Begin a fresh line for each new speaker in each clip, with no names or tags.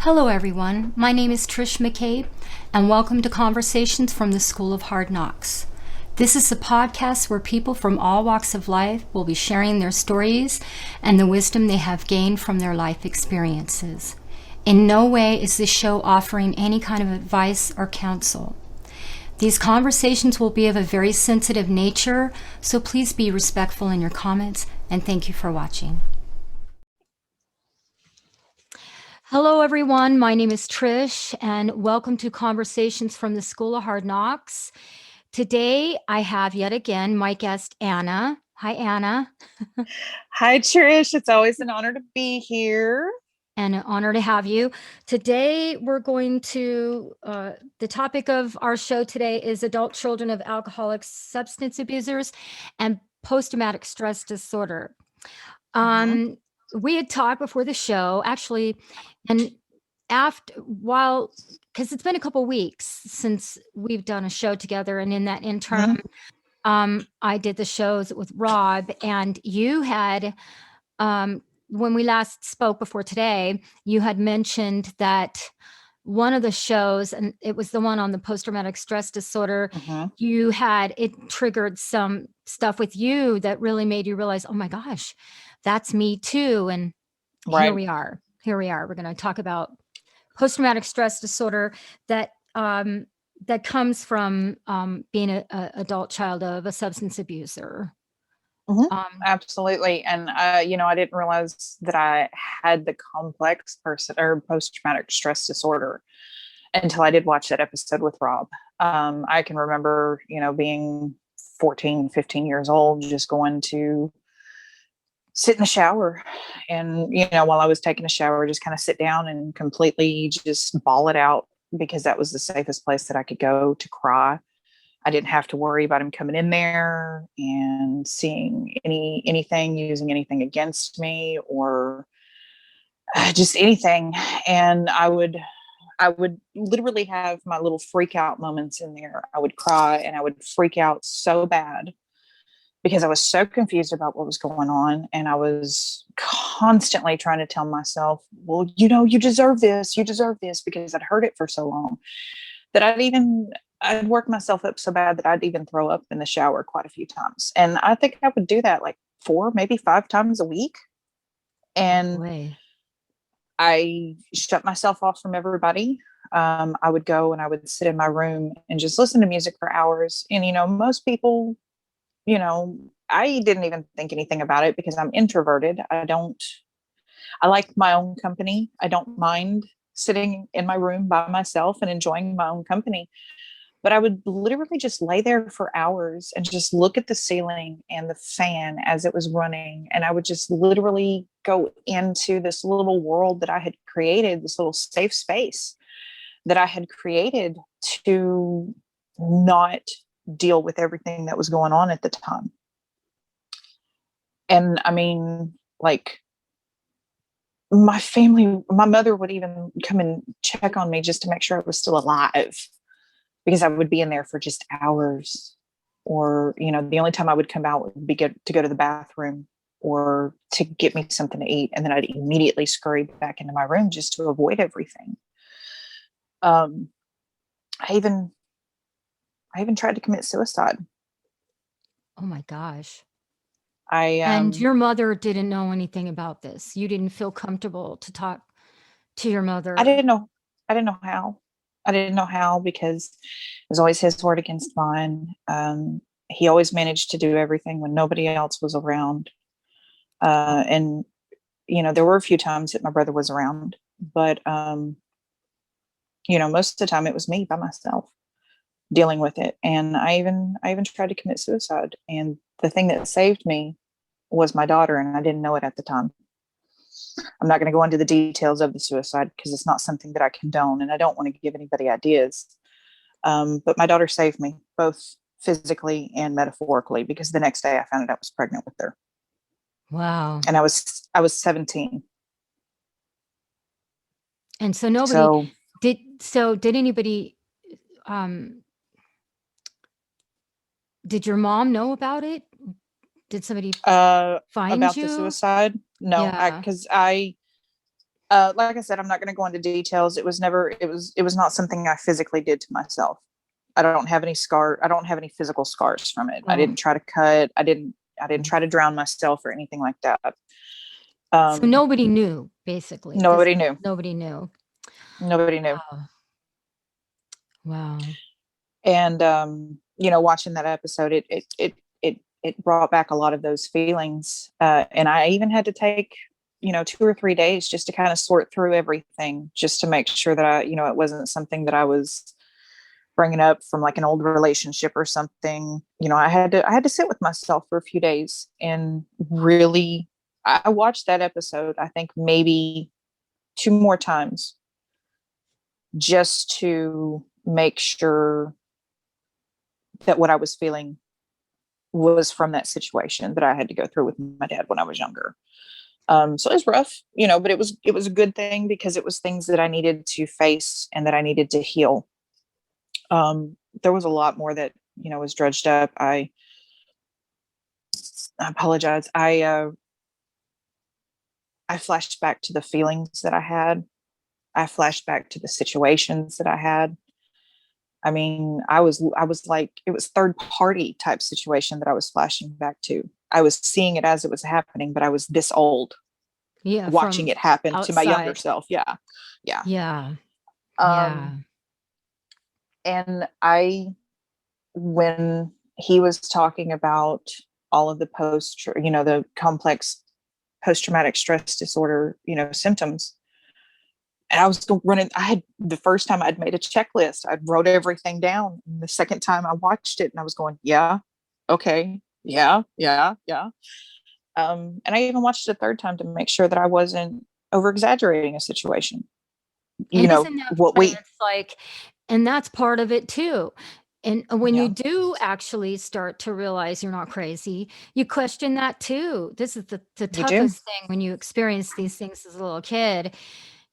Hello, everyone. My name is Trish McCabe, and welcome to Conversations from the School of Hard Knocks. This is a podcast where people from all walks of life will be sharing their stories and the wisdom they have gained from their life experiences. In no way is this show offering any kind of advice or counsel. These conversations will be of a very sensitive nature, so please be respectful in your comments, and thank you for watching. Hello, everyone. My name is Trish, and welcome to Conversations from the School of Hard Knocks. Today, I have yet again my guest, Anna. Hi, Anna.
Hi, Trish. It's always an honor to be here.
And an honor to have you. Today, we're going to, the topic of our show today is adult children of alcoholics, substance abusers, and post-traumatic stress disorder.
Mhm.
We had talked before the show, actually, and because it's been a couple weeks since we've done a show together, and in that interim,
Mhm.
I did the shows with Rob, and you had, when we last spoke before today, you had mentioned that one of the shows, and it was the one on the post-traumatic stress disorder,
Mhm.
it triggered some stuff with you that really made you realize, oh my gosh, that's me too. And here
Right.
we are. Here we are. We're going to talk about post-traumatic stress disorder that that comes from being an adult child of a substance abuser.
Mhm.
Um,
Absolutely. And I didn't realize that I had the complex person or post-traumatic stress disorder until I did watch that episode with Rob. I can remember, being 14, 15 years old, just going to sit in the shower and while I was taking a shower, just kind of sit down and completely just bawl it out because that was the safest place that I could go to cry. I didn't have to worry about him coming in there and seeing anything, using anything against me, or just anything. And I would literally have my little freak out moments in there. I would cry and I would freak out so bad because I was so confused about what was going on. And I was constantly trying to tell myself, well, you deserve this, because I'd heard it for so long that I'd work myself up so bad that I'd even throw up in the shower quite a few times. And I think I would do that like 4, maybe 5 times a week. And
boy.
I shut myself off from everybody. I would go and I would sit in my room and just listen to music for hours. And, most people, you know, I didn't even think anything about it because I'm introverted. I like my own company. I don't mind sitting in my room by myself and enjoying my own company. But I would literally just lay there for hours and just look at the ceiling and the fan as it was running. And I would just literally go into this little world that I had created, this little safe space that I had created to not deal with everything that was going on at the time. And I mean, like, my mother would even come and check on me just to make sure I was still alive because I would be in there for just hours. Or, the only time I would come out would be to go to the bathroom or to get me something to eat. And then I'd immediately scurry back into my room just to avoid everything. Um, I even I even tried to commit suicide.
Oh my gosh.
I
And your mother didn't know anything about this. You didn't feel comfortable to talk to your
I
mother.
didn't know I didn't know how. I didn't know how because it was always his word against mine. He always managed to do everything when nobody else was around. And there were a few times that my brother was around, but most of the time it was me by myself dealing with it. And I even tried to commit suicide. And the thing that saved me was my daughter, and I didn't know it at the time. I'm not going to go into the details of the suicide because it's not something that I condone, and I don't want to give anybody ideas. But my daughter saved me both physically and metaphorically because the next day I found out I was pregnant with her,
Wow.
and I was 17.
And so nobody
So
did anybody, um, did your mom know about it? Did somebody find
about the
you?
suicide, no, I
Yeah.
because I Like I said, I'm not going to go into details. It was not something I physically did to myself. I don't have any scar. I don't have any physical scars from it. I
Oh,
didn't try to cut. I didn't try to drown myself or anything like that.
so nobody knew, basically. This
Nobody knew.
nobody knew.
Nobody knew.
Oh, wow.
And watching that episode, it brought back a lot of those feelings. And I even had to take 2 or 3 days just to kind of sort through everything, just to make sure that it wasn't something that I was bringing up from like an old relationship or something. I had to sit with myself for a few days and really. I watched that episode, I think maybe 2 more times, just to make sure that what I was feeling was from that situation that I had to go through with my dad when I was younger. So it was rough, but it was a good thing, because it was things that I needed to face and that I needed to heal. There was a lot more that was dredged up. I apologize. I flashed back to the feelings that I had. I flashed back to the situations that I had. I mean, I was like, it was third party type situation that I was flashing back to. I was seeing it as it was happening, but I was this old
Yeah,
watching
from
it happen to my younger
outside.
self. Yeah. Yeah.
Yeah,
Um,
yeah.
and when he was talking about all of the complex post traumatic stress disorder, symptoms, and I was running. The first time I'd made a checklist, I wrote everything down. And the second time I watched it, and I was going, yeah, okay, yeah, yeah, yeah. And I even watched it a third time to make sure that I wasn't over exaggerating a situation.
And isn't that
What
funny?
we,
It's like, and that's part of it too. And when you
yeah,
do actually start to realize you're not crazy, you question that too. This is the
you do,
toughest thing when you experience these things as a little kid.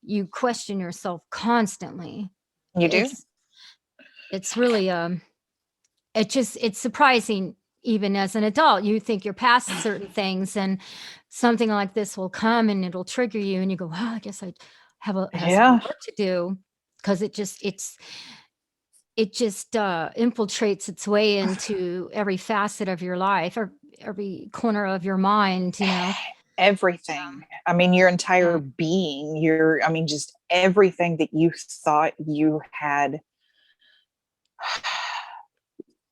You question yourself constantly.
you do.
It's really it's surprising even as an adult. You think you're past certain things and something like this will come and it'll trigger you and you go, wow, I guess I have some
Yeah,
work to do, because it just infiltrates its way into every facet of your life, or every corner of your mind.
everything. I mean, your entire
Yeah.
being. I mean, just everything that you thought you had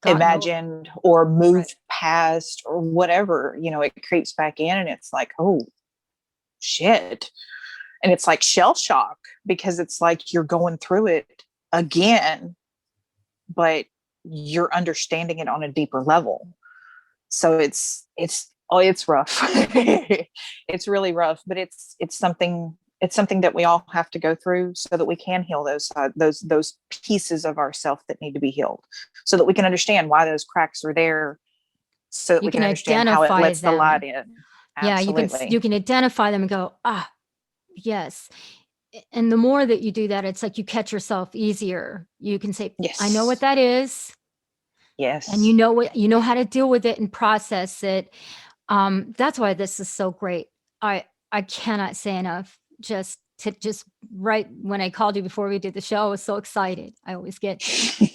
Gotten over.
imagined or
Right.
moved past or whatever, it creeps back in, and it's like, oh shit. And it's like shell shock, because it's like you're going through it again, but you're understanding it on a deeper level. So it's rough. It's really rough, but it's something that we all have to go through, so that we can heal those pieces of ourself that need to be healed, so that we can understand why those cracks are there, so that
You
we can
can
understand how it
identify
lets the light
them.
in.
Yeah,
Absolutely.
you can identify them and go, ah, yes. And the more that you do that, it's like you catch yourself easier. You can say, I know what
Yes.
that is, and
Yes.
you know how to deal with it and process it. That's why this is so great. I cannot say enough. Just right when I called you before we did the show, I was so excited. I always get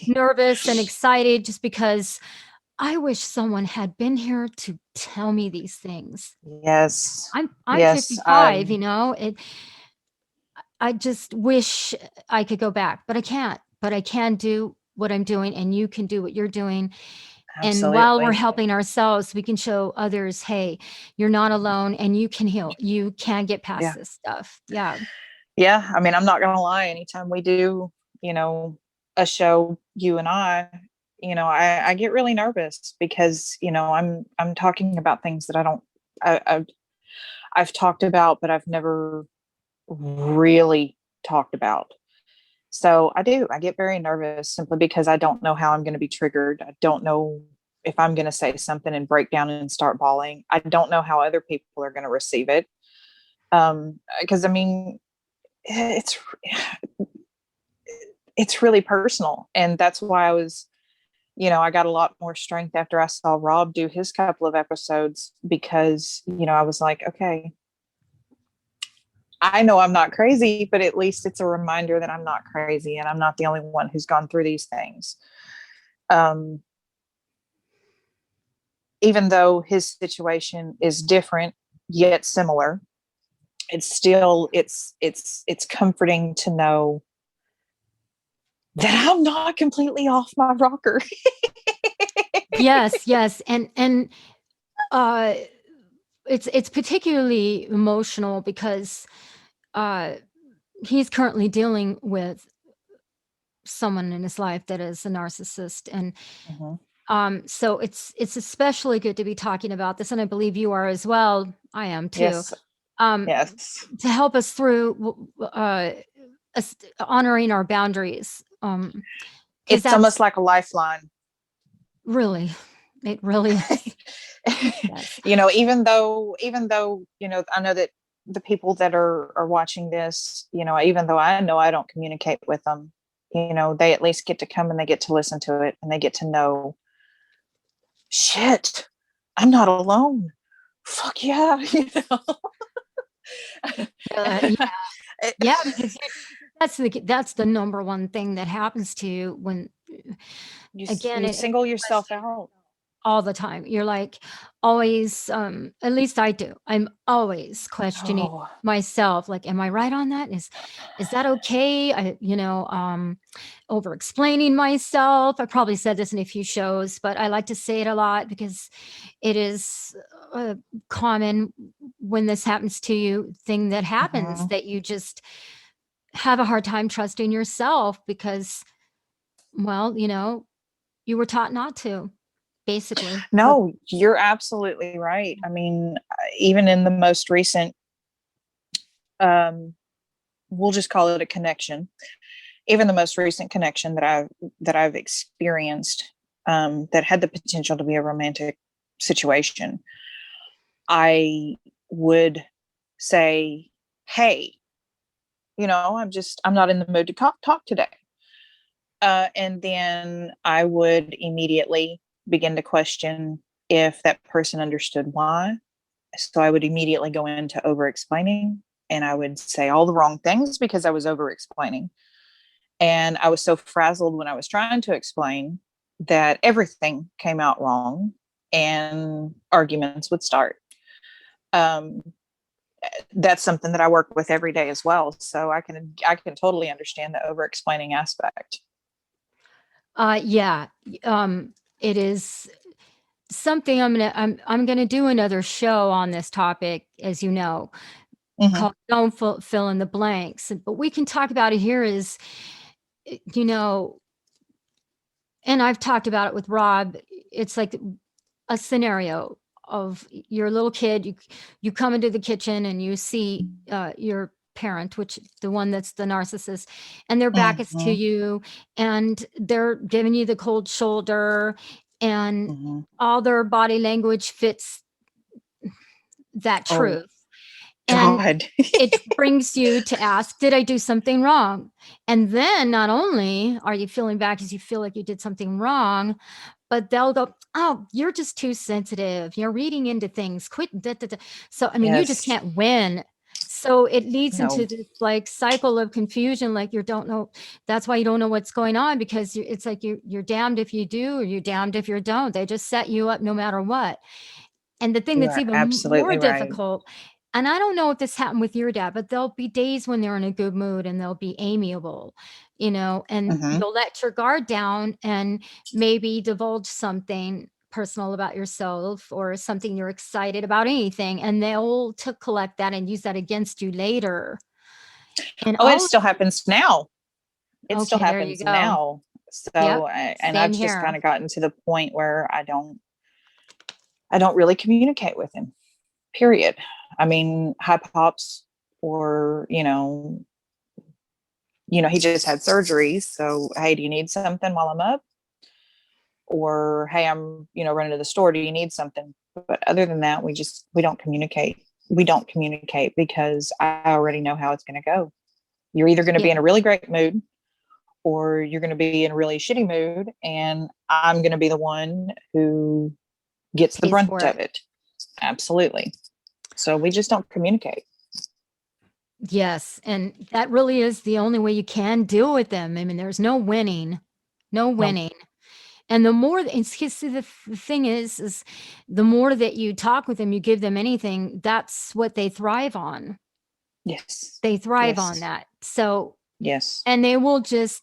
nervous and excited just because I wish someone had been here to tell me these things.
Yes.
I'm
Yes.
55, I just wish I could go back, but I can't. But I can do what I'm doing, and you can do what you're doing. And while we're
Absolutely.
helping ourselves, we can show others, hey, you're not alone and you can heal. You can get past
Yeah.
this stuff. Yeah.
Yeah. I mean, I'm not gonna lie, anytime we do, you know, a show, you and I get really nervous, because, I'm talking about things that I've talked about, but I've never really talked about. So I get very nervous, simply because I don't know how I'm going to be triggered. I don't know if I'm going to say something and break down and start bawling. I don't know how other people are going to receive it. Because I mean, it's it's really personal, and that's why I got a lot more strength after I saw Rob do his couple of episodes, because I was like, okay, I know I'm not crazy, but at least it's a reminder that I'm not crazy and I'm not the only one who's gone through these things. Um, Even though his situation is different yet similar, it's comforting to know that I'm not completely off my rocker.
Yes, yes. And uh it's particularly emotional because uh he's currently dealing with someone in his life that is a narcissist, and
Mhm.
so it's especially good to be talking about this, and I believe you are as well. I am too.
Yes,
um
yes.
to help us through honoring our boundaries, because
It's almost
that's
like a lifeline.
really, it really is. Yes.
Even though, I know that the people that are watching this, even though I know I don't communicate with them, they at least get to come and they get to listen to it and they get to know, shit, I'm not alone. Fuck yeah.
Yeah. Yeah, because that's the number one thing that happens to you when, again,
you
it
single yourself
questions
out.
all the time. You're like always, at least I do. I'm always questioning
Oh.
myself, like, am I right on that? Is that okay? Over explaining myself. I probably said this in a few shows, but I like to say it a lot because it is common when this happens to you, thing that happens,
Mhm.
that you just have a hard time trusting yourself because, well, you were taught not to, basically. So
No, you're absolutely right. I mean, even in the most recent, um, we'll just call it a connection. Even the most recent connection that I've experienced, that had the potential to be a romantic situation, I would say, "Hey, I'm not in the mood to talk today," and then I would immediately begin to question if that person understood why. So I would immediately go into over explaining and I would say all the wrong things because I was over explaining. And I was so frazzled when I was trying to explain that everything came out wrong and arguments would start. Um, that's something that I work with every day as well. So I can totally understand the over explaining aspect.
yeah, it is something I'm gonna do another show on this topic, as you know,
Mm-hmm.
called "Don't Fill in the Blanks." But we can talk about it here is, you know, and I've talked about it with Rob. It's like a scenario of you're a little kid, you come into the kitchen and you see your parent, which the one that's the narcissist, and their back is to
Mm-hmm.
you, and they're giving you the cold shoulder, and
Mm-hmm.
all their body language fits that
Oh
truth. And
God.
it brings you to ask, did I do something wrong? And then not only are you feeling bad because you feel like you did something wrong, but they'll go, oh, you're just too sensitive. You're reading into things. Quit. Da, da, da. So, I mean, you just
Yes.
can't win. So it leads into
No.
this like cycle of confusion. Like you don't know. That's why you don't know what's going on, because it's like you're damned if you do or you're damned if you don't. They just set you up no matter what. And the thing
You
that's
are
even more
absolutely right.
difficult, and I don't know if this happened with your dad, but there'll be days when they're in a good mood and they'll be amiable, and
Mm-hmm.
you'll let your guard down and maybe divulge something personal about yourself or something you're excited about, anything, and they'll to collect that and use that against you later. And
Oh, it
all
still happens now. It still
okay, there you
happens
go.
now.
Yep,
And
same
I've just
here.
kind of gotten to the point where I don't really communicate with him. Period. I mean, hi pops, or he just had surgery, so hey, do you need something while I'm up? Or hey, I'm running to the store. Do you need something? But other than that, we don't communicate. We don't communicate because I already know how it's going to go. You're either going to be
Yeah,
in a really great mood or you're going to be in a really shitty mood, and I'm going to be the one who gets the
pays
brunt
for
of
it.
it. Absolutely. So we just don't communicate.
Yes, and that really is the only way you can deal with them. I mean, there's no winning, no
No.
winning. And the more it's see, the thing is the more that you talk with them, you give them anything, that's what they thrive on.
Yes.
They thrive on
Yes.
that. So,
Yes.
and they will just,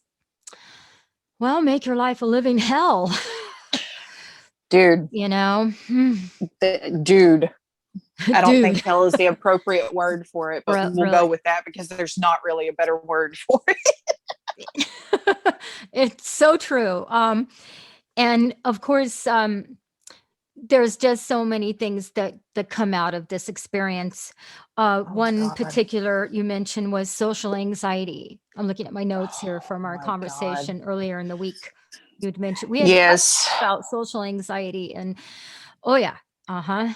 well, make your life a living hell,
Dude,
you know?
dude, I don't think
Dude,
hell is the appropriate word for it, but we'll go
really.
with that because there's not really a better word for it.
It's so true. And of course, there's just so many things that come out of this experience.
Oh
One
God.
particular you mentioned was social anxiety. I'm looking at my notes here from
Oh
our
my God.
conversation earlier in the week. You'd mentioned we had touched
Yes.
about social anxiety, and oh yeah, uh-huh.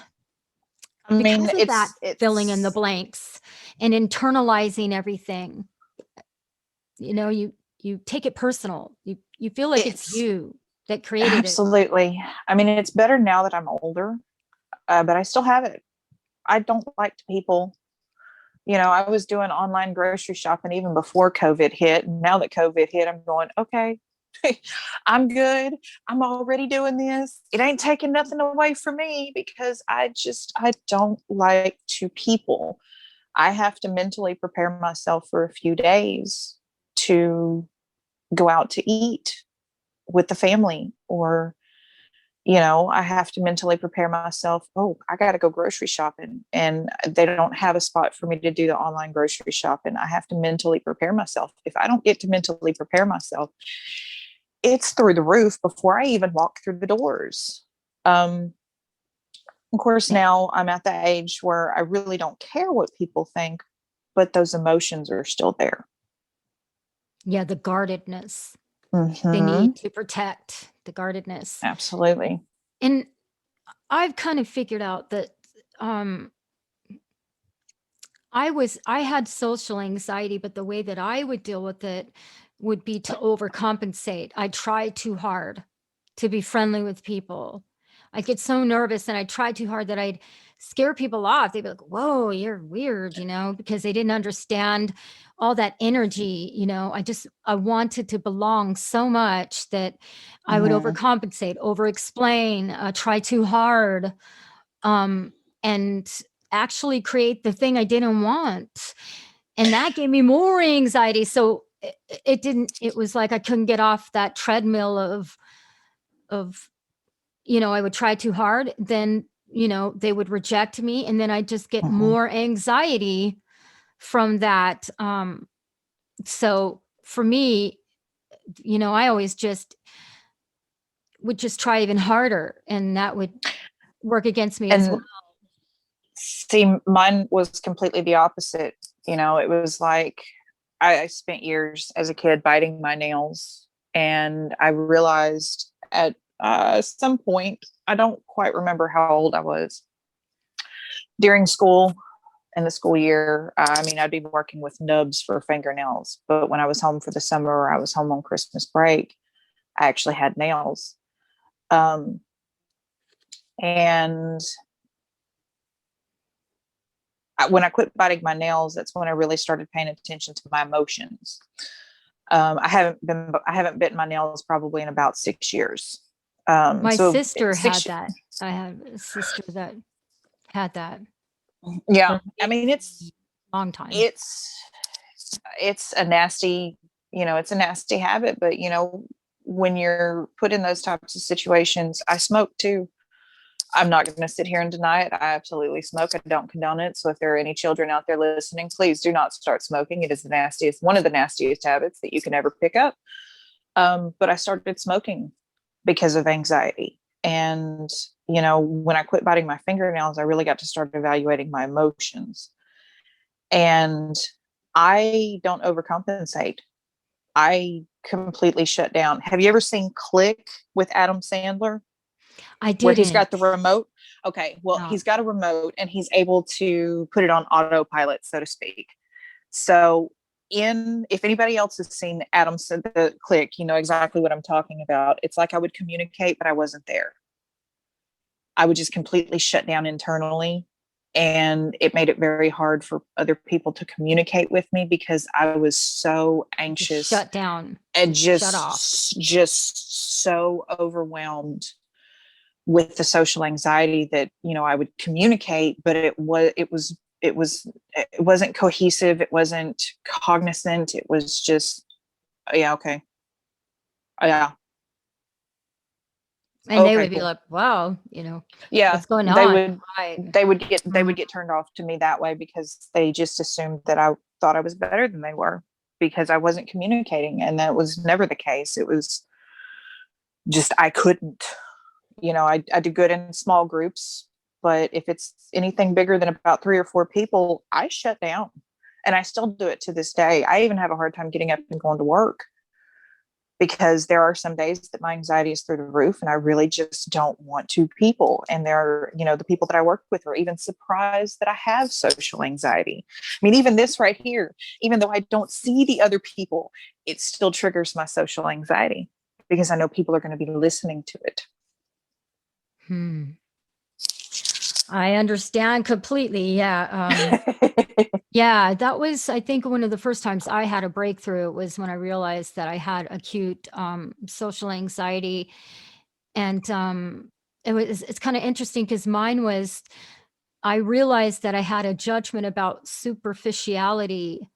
I mean,
Because of that filling in the
it's
blanks and internalizing everything, you take it personal. You feel like it's
it's
you that created it.
absolutely. I mean, it's better now that I'm older, but I still have it. I don't like people. I was doing online grocery shopping even before COVID hit. And now that COVID hit, I'm going, okay, I'm good. I'm already doing this. It ain't taking nothing away from me because I don't like to people. I have to mentally prepare myself for a few days to go out to eat with the family, or I have to mentally prepare myself. Oh, I got to go grocery shopping, and they don't have a spot for me to do the online grocery shopping. I have to mentally prepare myself. If I don't get to mentally prepare myself, it's through the roof before I even walk through the doors. Of course, now I'm at the age where I really don't care what people think, but those emotions are still there.
Yeah, the guardedness. They
Mm-hmm.
need to protect the guardedness.
Absolutely.
And I've kind of figured out that um I had social anxiety, but the way that I would deal with it would be to overcompensate. I try too hard to be friendly with people. I get so nervous and I try too hard that I'd scare people off. They'd be like, whoa, you're weird, because they didn't understand all that energy. I wanted to belong so much that I would
Mm-hmm.
overcompensate, over explain, try too hard. And actually create the thing I didn't want. And that gave me more anxiety. So it was like I couldn't get off that treadmill of, I would try too hard. Then, they would reject me. And then I just get
Mm-hmm.
more anxiety from that. So for me, I always just would just try even harder, and that would work against me as well.
And see, mine was completely the opposite. It was like I spent years as a kid biting my nails, and I realized at some point, I don't quite remember how old I was, during school, in the school year. I mean, I'd be working with nubs for fingernails, but when I was home for the summer, or I was home on Christmas break, I actually had nails. Um, and when I quit biting my nails, that's when I really started paying attention to my emotions. I haven't bitten my nails probably in about 6 years.
My
So
sister had
6,
that. I have a sister that had that
yeah.
for
I mean,
a long time.
it's it's a nasty, it's a nasty habit. But when you're put in those types of situations, I smoke too. I'm not going to sit here and deny it. I absolutely smoke. I don't condone it. So if there are any children out there listening, please do not start smoking. It is the nastiest, one of the nastiest habits that you can ever pick up. But I started smoking because of anxiety. And, when I quit biting my fingernails, I really got to start evaluating my emotions. And I don't overcompensate. I completely shut down. Have you ever seen Click with Adam Sandler,
I
where he's
didn't.
got the remote? Okay, well,
No.
he's got a remote and he's able to put it on autopilot, so to speak. So, if anybody else has seen Adam said the Click, you know exactly what I'm talking about. It's like I would communicate, but I wasn't there. I would just completely shut down internally, And it made it very hard for other people to communicate with me because I was so anxious,
shut down,
and
shut off.
just so overwhelmed with the social anxiety that, I would communicate, but it wasn't cohesive. It wasn't cognizant. It was just, yeah, okay. Yeah.
And they
Okay,
would be
cool.
like, wow,
Yeah.
what's going
They
on?
would,
Right.
they would get turned off to me that way because they just assumed that I thought I was better than they were because I wasn't communicating. And that was never the case. It was just, I couldn't. I do good in small groups, but if it's anything bigger than about 3 or 4 people, I shut down. And I still do it to this day. I even have a hard time getting up and going to work because there are some days that my anxiety is through the roof and I really just don't want to people. And the people that I work with are even surprised that I have social anxiety. I mean, even this right here, even though I don't see the other people, it still triggers my social anxiety because I know people are going to be listening to it.
I understand completely. Yeah. Yeah, that was, I think, one of the first times I had a breakthrough was when I realized that I had acute social anxiety. And it's kind of interesting because mine was, I realized that I had a judgment about superficiality.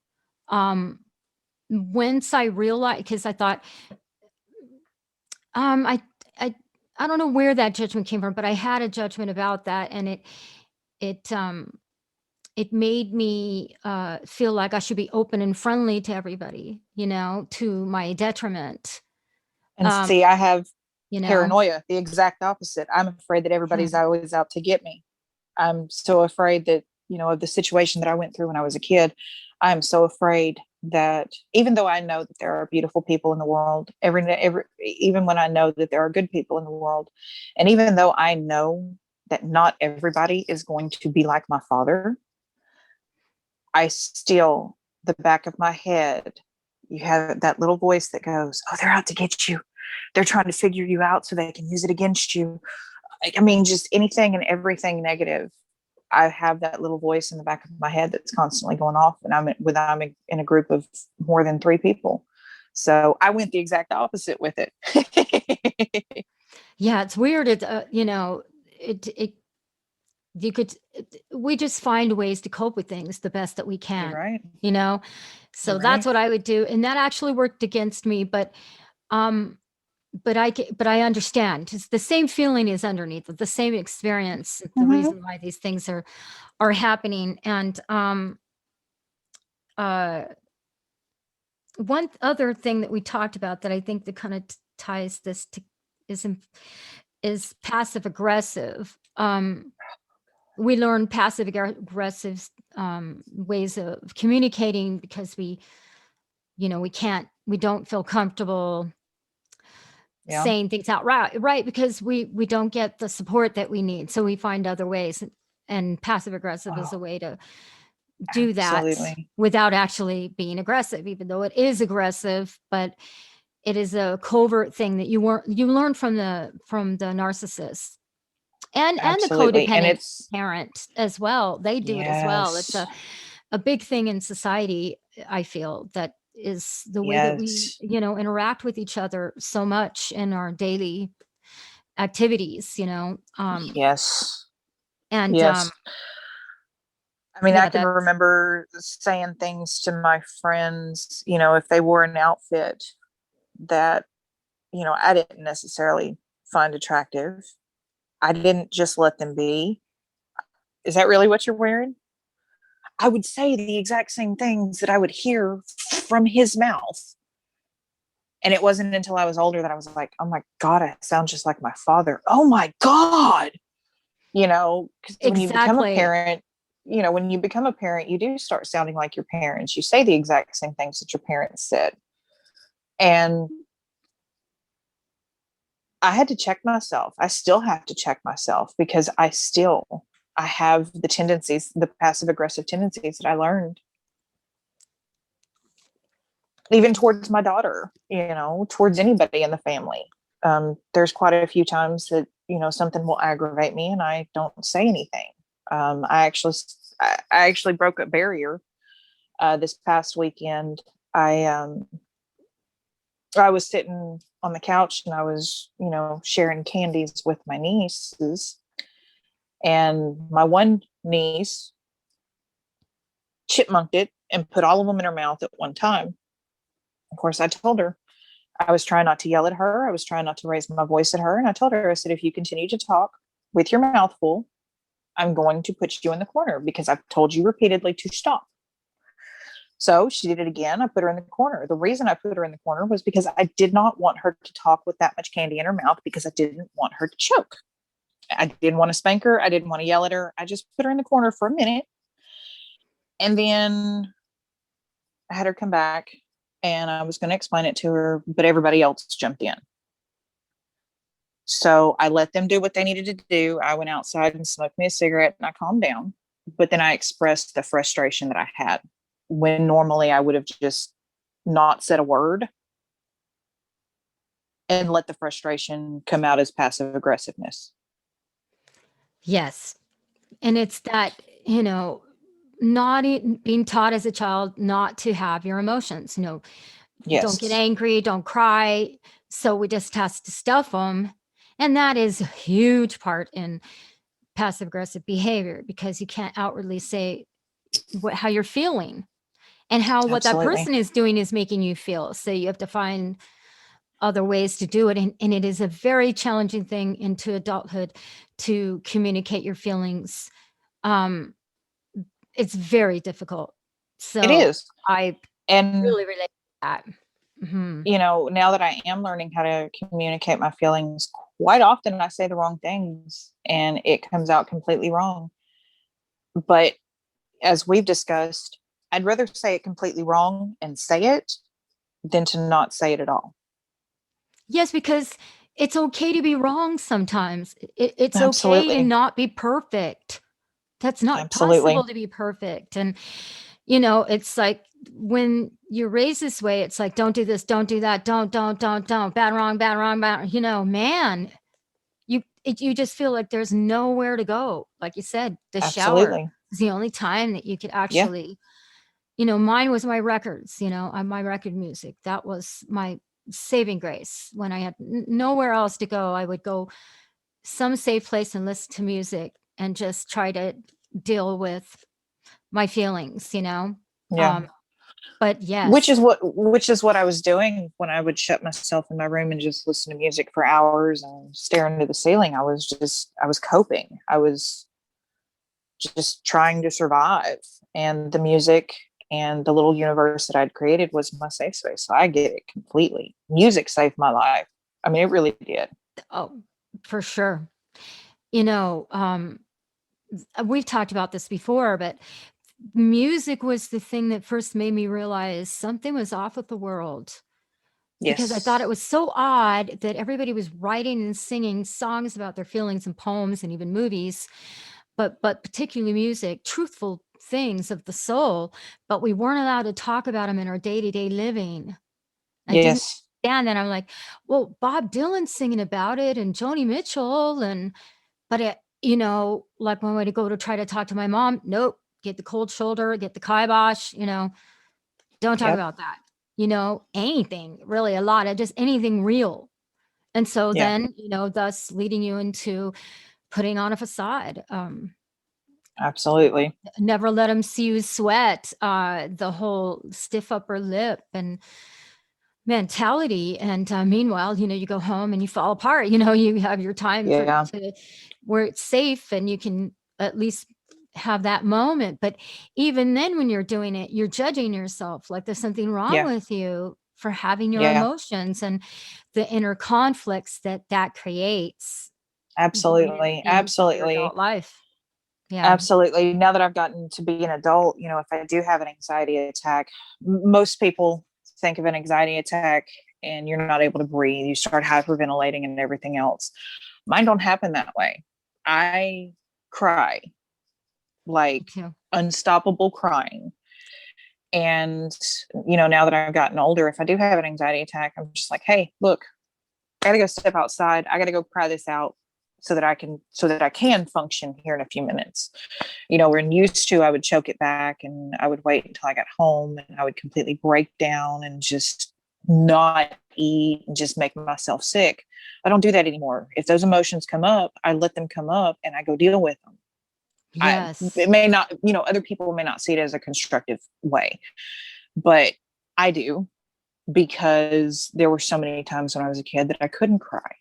Once I realized, because I thought, um, I, I, I don't know where that judgment came from, but I had a judgment about that, and it, it made me feel like I should be open and friendly to everybody, to my detriment.
And see, I have
You know,
paranoia, the exact opposite. I'm afraid that everybody's
Hmm.
always out to get me. I'm so afraid that, of the situation that I went through when I was a kid. I'm so afraid that even though I know that there are beautiful people in the world, even when I know that there are good people in the world, and even though I know that not everybody is going to be like my father, I still, the back of my head, you have that little voice that goes, "Oh, they're out to get you. They're trying to figure you out so they can use it against you." I mean, just anything and everything negative. I have that little voice in the back of my head that's constantly going off, and I'm in a group of more than 3 people. So I went the exact opposite with it.
Yeah, it's weird. It you could, we just find ways to cope with things the best that we
You're
can,
right.
you know.
You're
So that's
right.
what I would do, and that actually worked against me. Um, but I understand. It's the same feeling is underneath, the same experience. The
Mm-hmm.
reason why these things are happening, and uh, one other thing that we talked about that I think that kind of ties this to is is passive aggressive. We learn passive aggressive ways of communicating because we don't feel comfortable
Yeah.
saying things out right, because we don't get the support that we need, so we find other ways, and passive aggressive is
Oh,
a way to do that
absolutely.
without actually being aggressive, even though it is aggressive, but it is a covert thing that you learn from the narcissist and the
Absolutely. And
codependent
it's,
parent as well. They do it as well. It's
yes.
a big thing in society. I feel that is the way that we
Yes.
interact with each other so much in our daily activities.
Yes.
And
Yes. I mean, I
yeah,
can
that's
remember saying things to my friends, if they wore an outfit that, I didn't necessarily find attractive. I didn't just let them be. Is that really what you're wearing? I would say the exact same things that I would hear from his mouth. And it wasn't until I was older that I was like, oh my God, I sound just like my father. Oh my God. Because when you become a
exactly.
parent, you do start sounding like your parents. You say the exact same things that your parents said. And I had to check myself. I still have to check myself because I have the passive aggressive tendencies that I learned, even towards my daughter, towards anybody in the family. There's quite a few times that, something will aggravate me and I don't say anything. I actually broke a barrier this past weekend. I was sitting on the couch and I was, sharing candies with my nieces, and my one niece chipmunked it and put all of them in her mouth at one time. Of course, I told her, I was trying not to yell at her. I was trying not to raise my voice at her. And I told her, I said, if you continue to talk with your mouth full, I'm going to put you in the corner because I've told you repeatedly to stop. So she did it again. I put her in the corner. The reason I put her in the corner was because I did not want her to talk with that much candy in her mouth, because I didn't want her to choke. I didn't want to spank her. I didn't want to yell at her. I just put her in the corner for a minute. And then I had her come back and I was going to explain it to her, but everybody else jumped in. So I let them do what they needed to do. I went outside and smoked me a cigarette and I calmed down. But then I expressed the frustration that I had, when normally I would have just not said a word and let the frustration come out as passive aggressiveness.
Yes. And it's that, not being taught as a child not to have your emotions.
Yes.
Don't get angry, don't cry. So we just has to stuff them. And that is a huge part in passive aggressive behavior, because you can't outwardly say how you're feeling and how what that
Absolutely.
person is doing is making you feel. So you have to find other ways to do it. And it is a very challenging thing into adulthood to communicate your feelings. It's very difficult. So
It is.
I
And
really relate to that. Mm-hmm.
Now that I am learning how to communicate my feelings, quite often I say the wrong things and it comes out completely wrong. But as we've discussed, I'd rather say it completely wrong and say it than to not say it at all.
Yes, because it's okay to be wrong sometimes. It's okay to
Absolutely.
not be perfect. That's not
Absolutely.
possible to be perfect. And, it's like when you're raised this way, it's like, don't do this, don't do that, don't, bad, wrong, bad, man, you just feel like there's nowhere to go. Like you said, the shower
Absolutely.
is the only time that you could
Yeah.
actually, mine was my records, my record music. That was my saving grace. When I had nowhere else to go, I would go some safe place and listen to music and just try to deal with my feelings.
Yeah.
But yes.
Which is what I was doing when I would shut myself in my room and just listen to music for hours and stare into the ceiling. I was coping. I was just trying to survive. And the music and the little universe that I'd created was my safe space. So I get it completely. Music saved my life. I mean, it really did.
Oh, for sure. We've talked about this before, but music was the thing that first made me realize something was off with the world. Because I thought it was so odd that everybody was writing and singing songs about their feelings and poems and even movies, but particularly music, truthful things of the soul, but we weren't allowed to talk about them in our day-to-day living. I didn't
Yes.
understand that. I'm like, well, Bob Dylan's singing about it and Joni Mitchell, but it, like when I would go to try to talk to my mom, nope, get the cold shoulder, get the kibosh, don't talk
Yep.
about that. Anything really, a lot of just anything real. And so
Yeah.
then, thus leading you into putting on a facade.
Absolutely.
Never let them see you sweat, the whole stiff upper lip and mentality. And meanwhile, you go home and you fall apart. You have your time
Yeah.
to where it's safe and you can at least have that moment. But even then, when you're doing it, you're judging yourself like there's something wrong
Yeah.
with you for having your
Yeah.
emotions and the inner conflicts that creates
Absolutely.
in your
Absolutely.
adult life. Yeah.
Absolutely. Now that I've gotten to be an adult, if I do have an anxiety attack, most people think of an anxiety attack and you're not able to breathe. You start hyperventilating and everything else. Mine don't happen that way. I cry, like unstoppable crying. And, now that I've gotten older, if I do have an anxiety attack, I'm just like, hey, look, I got to go step outside. I got to go cry this out. so that I can function here in a few minutes. When used to, I would choke it back and I would wait until I got home and I would completely break down and just not eat and just make myself sick. I don't do that anymore. If those emotions come up, I let them come up and I go deal with them. It
Yes.
may not, other people may not see it as a constructive way, but I do, because there were so many times when I was a kid that I couldn't cry.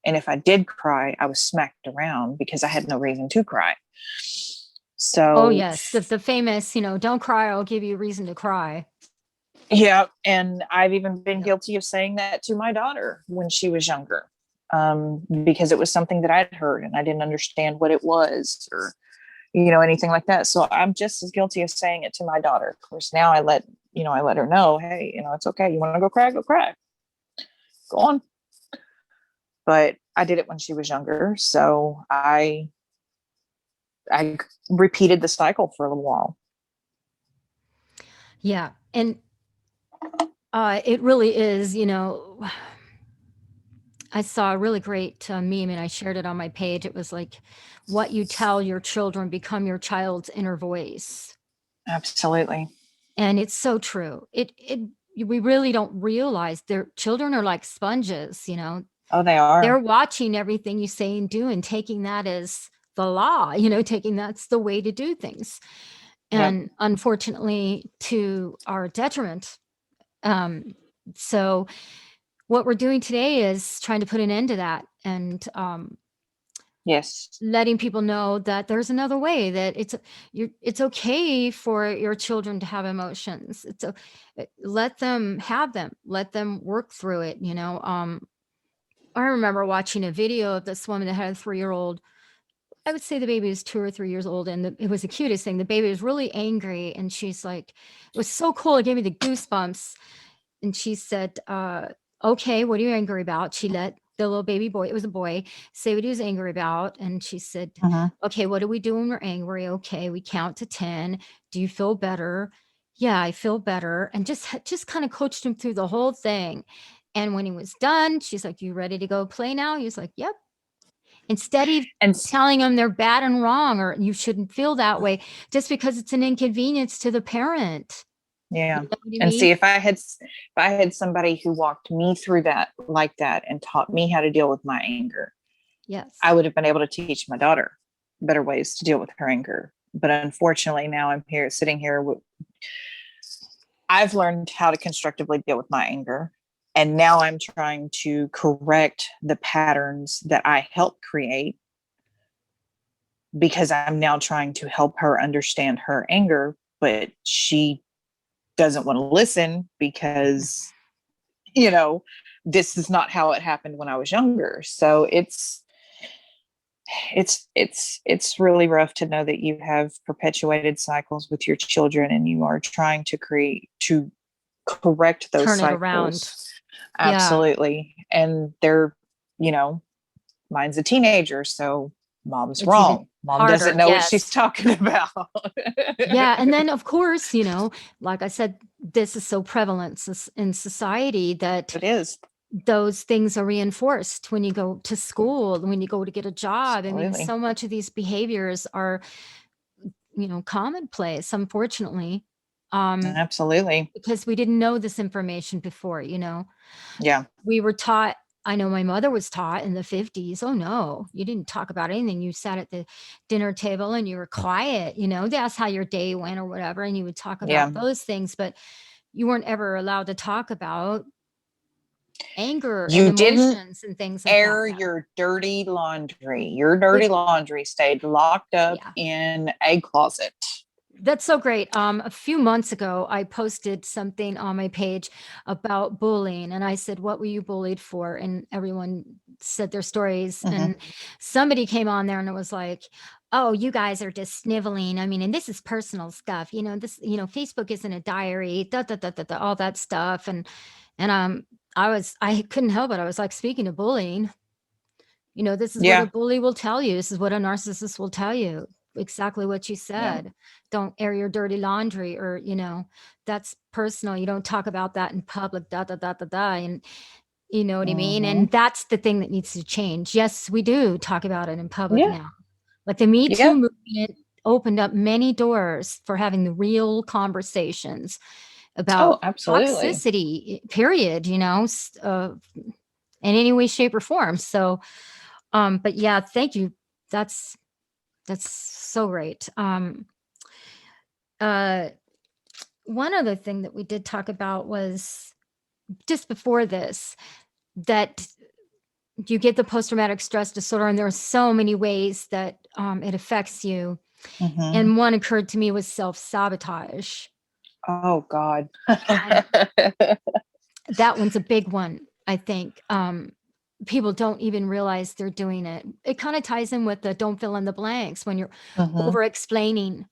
And if I did cry, I was smacked around because I had no reason to cry.
Oh,
So,
yes. The famous, don't cry, I'll give you a reason to cry.
yeah. And I've even been
Yep.
guilty of saying that to my daughter when she was younger, because it was something that I'd heard and I didn't understand what it was, or, anything like that. So I'm just as guilty of saying it to my daughter. Of course, now I let her know, hey, it's okay. You want to go cry? Go cry. Go on. But I did it when she was younger. So I repeated the cycle for a little while.
Yeah. And it really is, I saw a really great meme and I shared it on my page. It was like, what you tell your children become your child's inner voice.
Absolutely.
And it's so true. We really don't realize their children are like sponges,
Oh, they are.
They're watching everything you say and do and taking that as the law, taking that's the way to do things. And
Yep.
unfortunately, to our detriment. So what we're doing today is trying to put an end to that, and
Yes.
letting people know that there's another way, that it's okay for your children to have emotions. Let them have them, let them work through it. I remember watching a video of this woman that had a 3-year-old. I would say the baby was 2 or 3 years old, and it was the cutest thing. The baby was really angry, and she's like, it was so cool. It gave me the goosebumps. And she said, okay, what are you angry about? She let the little baby boy, it was a boy, say what he was angry about. And she said,
Mhm.
okay, what do we do when we're angry? Okay, we count to 10. Do you feel better? Yeah, I feel better. And just kind of coached him through the whole thing. And when he was done, she's like, you ready to go play now? He was like, yep. Instead of
And
telling them they're bad and wrong, or you shouldn't feel that way, just because it's an inconvenience to the parent.
yeah.
You know what I
And
mean?
see, if I had somebody who walked me through that like that and taught me how to deal with my anger,
Yes.
I would have been able to teach my daughter better ways to deal with her anger. But unfortunately, now I'm here sitting here. I've learned how to constructively deal with my anger. And now I'm trying to correct the patterns that I helped create, because I'm now trying to help her understand her anger, but she doesn't want to listen because, this is not how it happened when I was younger. So it's really rough to know that you have perpetuated cycles with your children and you are trying to correct those
Turn it around.
cycles.
Yeah.
Absolutely. And they're, you know, mine's a teenager, so mom's
It's even
wrong. Mom
harder.
doesn't know what she's
Yes.
talking about.
Yeah. And then, of course, like I said, this is so prevalent in society that
It is.
those things are reinforced when you go to school, when you go to get a job. I mean,
Absolutely.
so much of these behaviors are, commonplace, unfortunately,
Absolutely.
because we didn't know this information before,
Yeah.
we were taught. I know my mother was taught in the 50s, oh no, you didn't talk about anything. You sat at the dinner table and you were quiet, that's how your day went or whatever. And you would talk
Yeah.
about those things, but you weren't ever allowed to talk about anger and
You didn't
emotions and things like that.
air your dirty laundry. Your
It,
dirty laundry stayed locked up
yeah.
in a closet.
That's so great. A few months ago, I posted something on my page about bullying, and I said, "What were you bullied for?" And everyone said their stories.
Mm-hmm.
And somebody came on there and it was like, "Oh, you guys are just sniveling. I mean, and this is personal stuff. Facebook isn't a diary. Da da da da da. All that stuff." And I couldn't help it. I was like, speaking of bullying, this is what a
Yeah.
bully will tell you. This is what a narcissist will tell you. Exactly what you
Yeah.
said. Don't air your dirty laundry, or, that's personal. You don't talk about that in public, da, da, da, da, da. And, You know what I mean?
Mm-hmm.
And that's the thing that needs to change. Yes, we do talk about it in public
Yeah.
now. Like the Me Too
Yeah.
movement opened up many doors for having the real conversations
Oh,
about
absolutely.
toxicity, period, in any way, shape, or form. So, but yeah, thank you. That's that's so great. Uh, one other thing that we did talk about was just before this that you get the post-traumatic stress disorder, and there are so many ways that it affects you.
Mm-hmm.
And one occurred to me was self-sabotage.
Oh God.
And that one's a big one, I think. People don't even realize they're doing it. It kind of ties in with the don't fill in the blanks when you're
Mm-hmm.
over explaining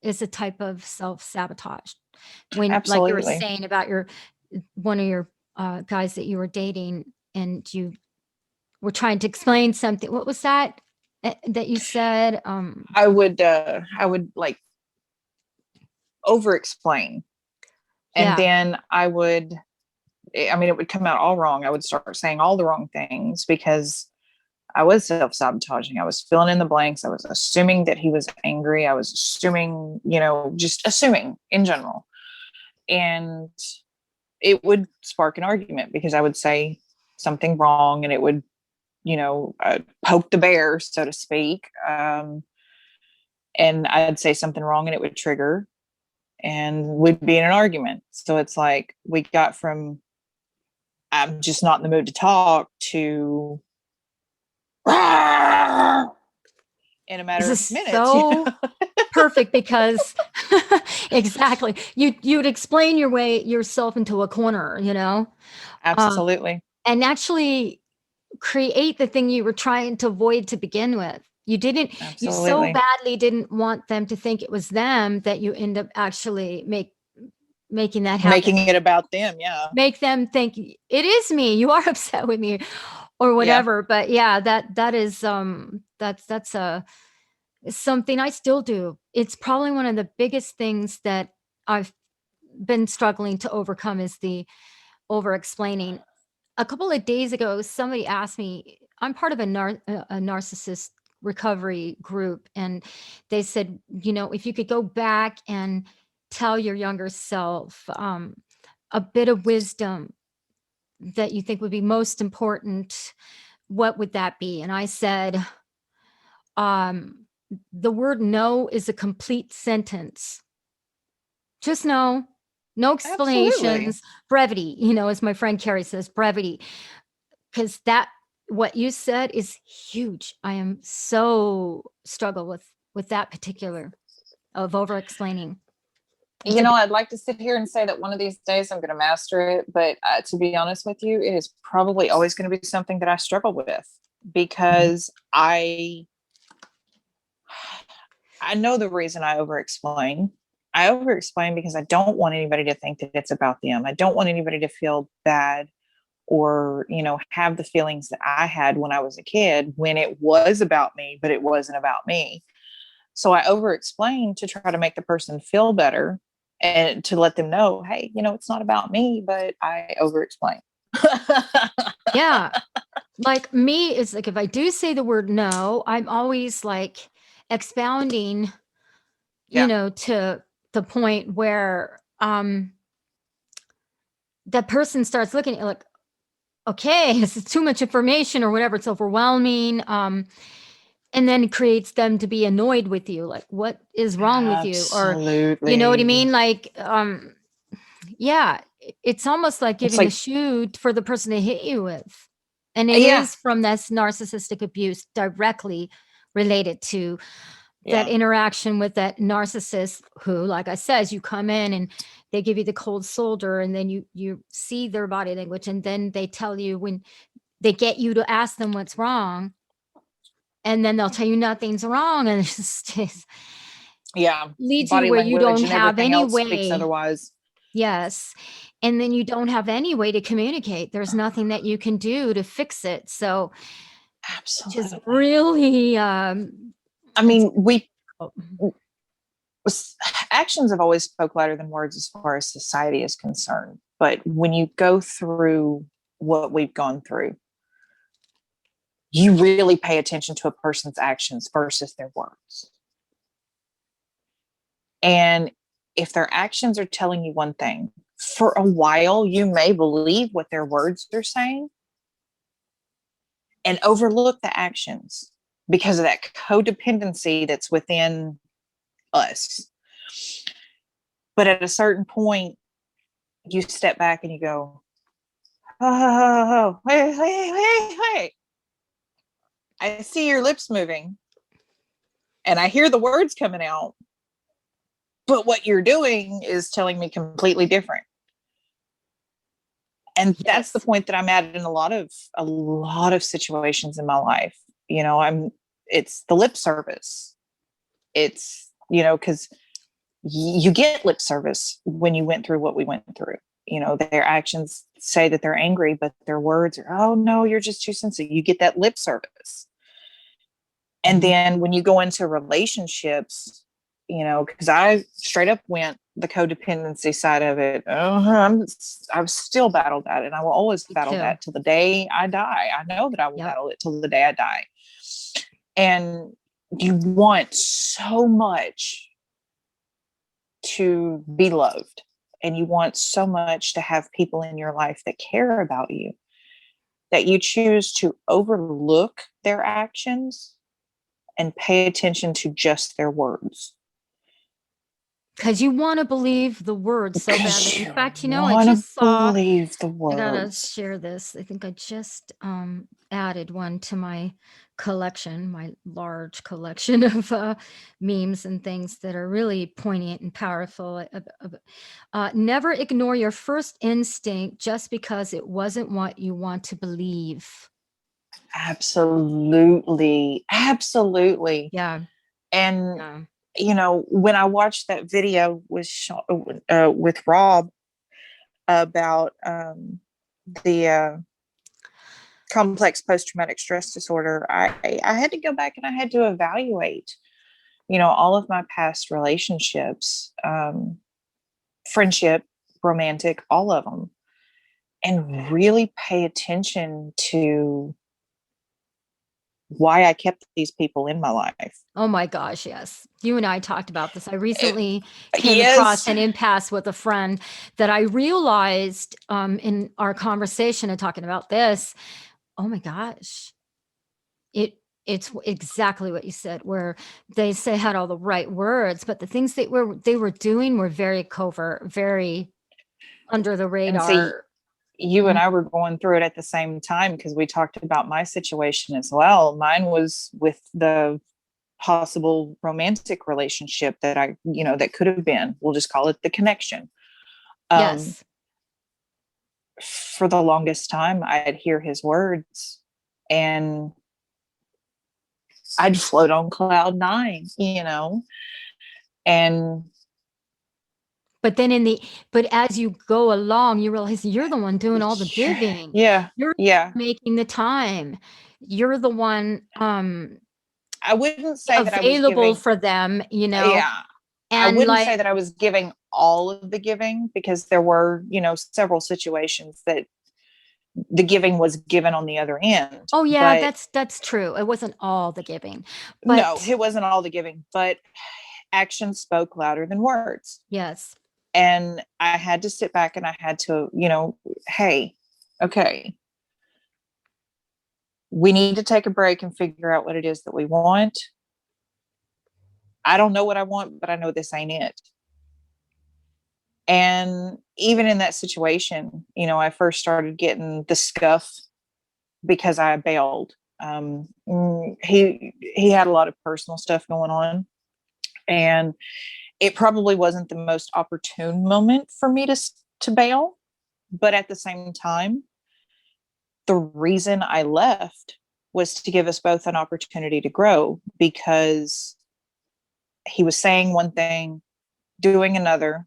is a type of self-sabotage. When, like you were
Absolutely.
saying about one of your guys that you were dating, and you were trying to explain something. What was that that you said?
I would like over explain, and
Yeah.
then it would come out all wrong. I would start saying all the wrong things because I was self-sabotaging. I was filling in the blanks. I was assuming that he was angry. I was assuming, just assuming in general. And it would spark an argument because I would say something wrong, and it would, poke the bear, so to speak. And I'd say something wrong, and it would trigger, and we'd be in an argument. So it's like we got from I'm just not in the mood to talk to in a
This
matter
is
of minutes.
so perfect because exactly. You'd explain yourself into a corner, um,
Absolutely.
and actually create the thing you were trying to avoid to begin with. You so
Absolutely.
badly didn't want them to think it was them that you end up actually making that happen.
Making it about them. Yeah.
Make them think it is me. You are upset with me or
Yeah.
whatever. But yeah, that is that's a something I still do. It's probably one of the biggest things that I've been struggling to overcome is the over explaining. A couple of days ago, somebody asked me, I'm part of a narcissist recovery group, and they said, if you could go back and tell your younger self a bit of wisdom that you think would be most important, what would that be? And I said, um, the word no is a complete sentence. Just no, no
Absolutely.
explanations, brevity, as my friend Carrie says, brevity. Because what you said is huge. I am so struggle with that particular of over explaining. It's a big,
I'd like to sit here and say that one of these days I'm going to master it, but to be honest with you, it is probably always going to be something that I struggle with because I know the reason I over explain. I over explain because I don't want anybody to think that it's about them. I don't want anybody to feel bad or, have the feelings that I had when I was a kid when it was about me, but it wasn't about me. So I over explain to try to make the person feel better and to let them know, hey, it's not about me, but I over explain.
yeah. Like me, it's like if I do say the word no, I'm always like expounding,
Yeah.
to the point where that person starts looking at it like, okay, this is too much information or whatever, it's overwhelming. And then it creates them to be annoyed with you, like, what is wrong with you? Or you know what I
Absolutely.
mean? Like, yeah, it's almost like
It's
giving the
like,
shoe for the person to hit you with. And it
yeah,
is from this narcissistic abuse directly related to that
yeah,
interaction with that narcissist who, like I says, you come in and they give you the cold shoulder, and then you see their body language, and then they tell you when they get you to ask them what's wrong, and then they'll tell you nothing's wrong, and just
yeah.
leads you
Body
where you
language
don't
and
have
everything
any
else speaks
way.
otherwise.
Yes. And then you don't have any way to communicate. There's nothing that you can do to fix it. So, which is
Absolutely.
really,
I
it's
mean,
difficult.
actions have always spoke louder than words as far as society is concerned. But when you go through what we've gone through, you really pay attention to a person's actions versus their words. And if their actions are telling you one thing, for a while, you may believe what their words are saying and overlook the actions because of that codependency that's within us. But at a certain point, you step back and you go, oh, wait. I see your lips moving and I hear the words coming out, but what you're doing is telling me completely different. And that's the point that I'm at in a lot of situations in my life. It's the lip service. It's, because you get lip service when you went through what we went through. Their actions say that they're angry, but their words are, oh no, you're just too sensitive. You get that lip service. And then when you go into relationships, because I straight up went the codependency side of it. I've still battled that, and I will always battle that till the day I die. I know that I will battle it till the day I die. And you want so much to be loved, and you want so much to have people in your life that care about you, that you choose to overlook their actions and pay attention to just their words.
Because you want to believe the words so badly. In fact, I just saw.
Believe the words.
I gotta share this. I think I just added one to my collection, my large collection of memes and things that are really poignant and powerful. Never ignore your first instinct just because it wasn't what you want to believe.
Absolutely.
Yeah.
And when I watched that video with Rob about the complex post-traumatic stress disorder, I had to go back and I had to evaluate, all of my past relationships, friendship, romantic, all of them, and really pay attention to why I kept these people in my life.
Oh my gosh, yes. You and I talked about this. I recently came across an impasse with a friend that I realized in our conversation and talking about this. Oh my gosh. It's exactly what you said, where they had all the right words, but the things they were doing were very covert, very under the radar.
You and I were going through it at the same time because we talked about my situation as well. Mine was with the possible romantic relationship that that could have been. We'll just call it the connection.
Yes.
For the longest time, I'd hear his words and I'd float on cloud 9, and
but then but as you go along, you realize you're the one doing all the giving. You're making the time. You're the one
I wouldn't say
available
that I was giving,
for them,
Yeah. And I wouldn't say that I was giving all of the giving, because there were, several situations that the giving was given on the other end.
Oh yeah, that's true. It wasn't all the giving. But
no, it wasn't all the giving, but actions spoke louder than words.
Yes.
And I had to sit back and I had to, hey, okay, we need to take a break and figure out what it is that we want. I don't know what I want, but I know this ain't it. And even in that situation, I first started getting the scuff because I bailed. He had a lot of personal stuff going on, and it probably wasn't the most opportune moment for me to bail. But at the same time, the reason I left was to give us both an opportunity to grow, because he was saying one thing, doing another.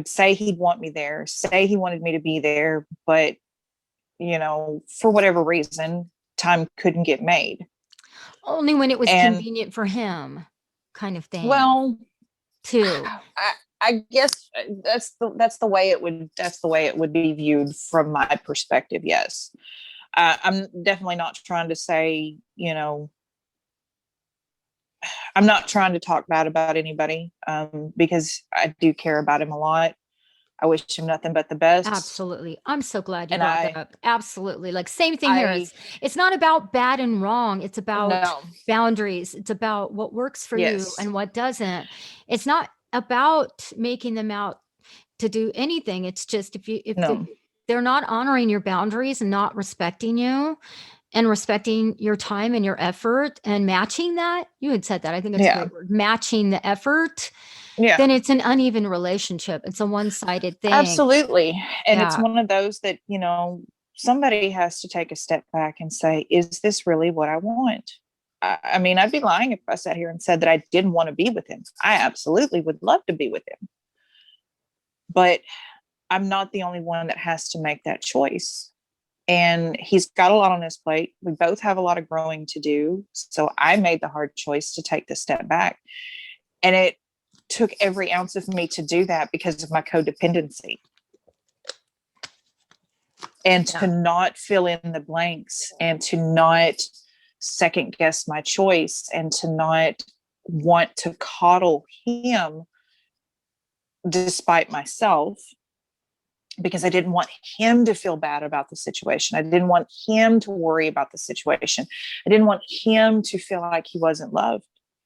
Say he'd want me there, say he wanted me to be there, but, for whatever reason, time couldn't get made.
Only when it was convenient for him, kind of thing.
Well,
too.
I guess that's the way it would be viewed from my perspective. Yes, I'm definitely not trying to say, I'm not trying to talk bad about anybody, because I do care about him a lot. I wish him nothing but the best.
Absolutely. I'm so glad you
And
brought that up. Absolutely. Like same thing here.
I
It's not about bad and wrong. It's about
no,
boundaries. It's about what works for you
yes,
and what doesn't. It's not about making them out to do anything. It's just if
no,
they're not honoring your boundaries and not respecting you and respecting your time and your effort and matching that, you had said that. I think that's a
yeah,
great word. Matching the effort,
yeah,
then it's an uneven relationship. It's a one-sided thing.
absolutely. And it's
Yeah.
one of those that, somebody has to take a step back and say, is this really what I want? I mean, I'd be lying if I sat here and said that I didn't want to be with him. I absolutely would love to be with him. But I'm not the only one that has to make that choice. And he's got a lot on his plate. We both have a lot of growing to do. So I made the hard choice to take the step back. And it took every ounce of me to do that because of my codependency. And to
Yeah.
not fill in the blanks and to not second guess my choice and to not want to coddle him despite myself, because I didn't want him to feel bad about the situation. I didn't want him to worry about the situation. I didn't want him to feel like he wasn't loved.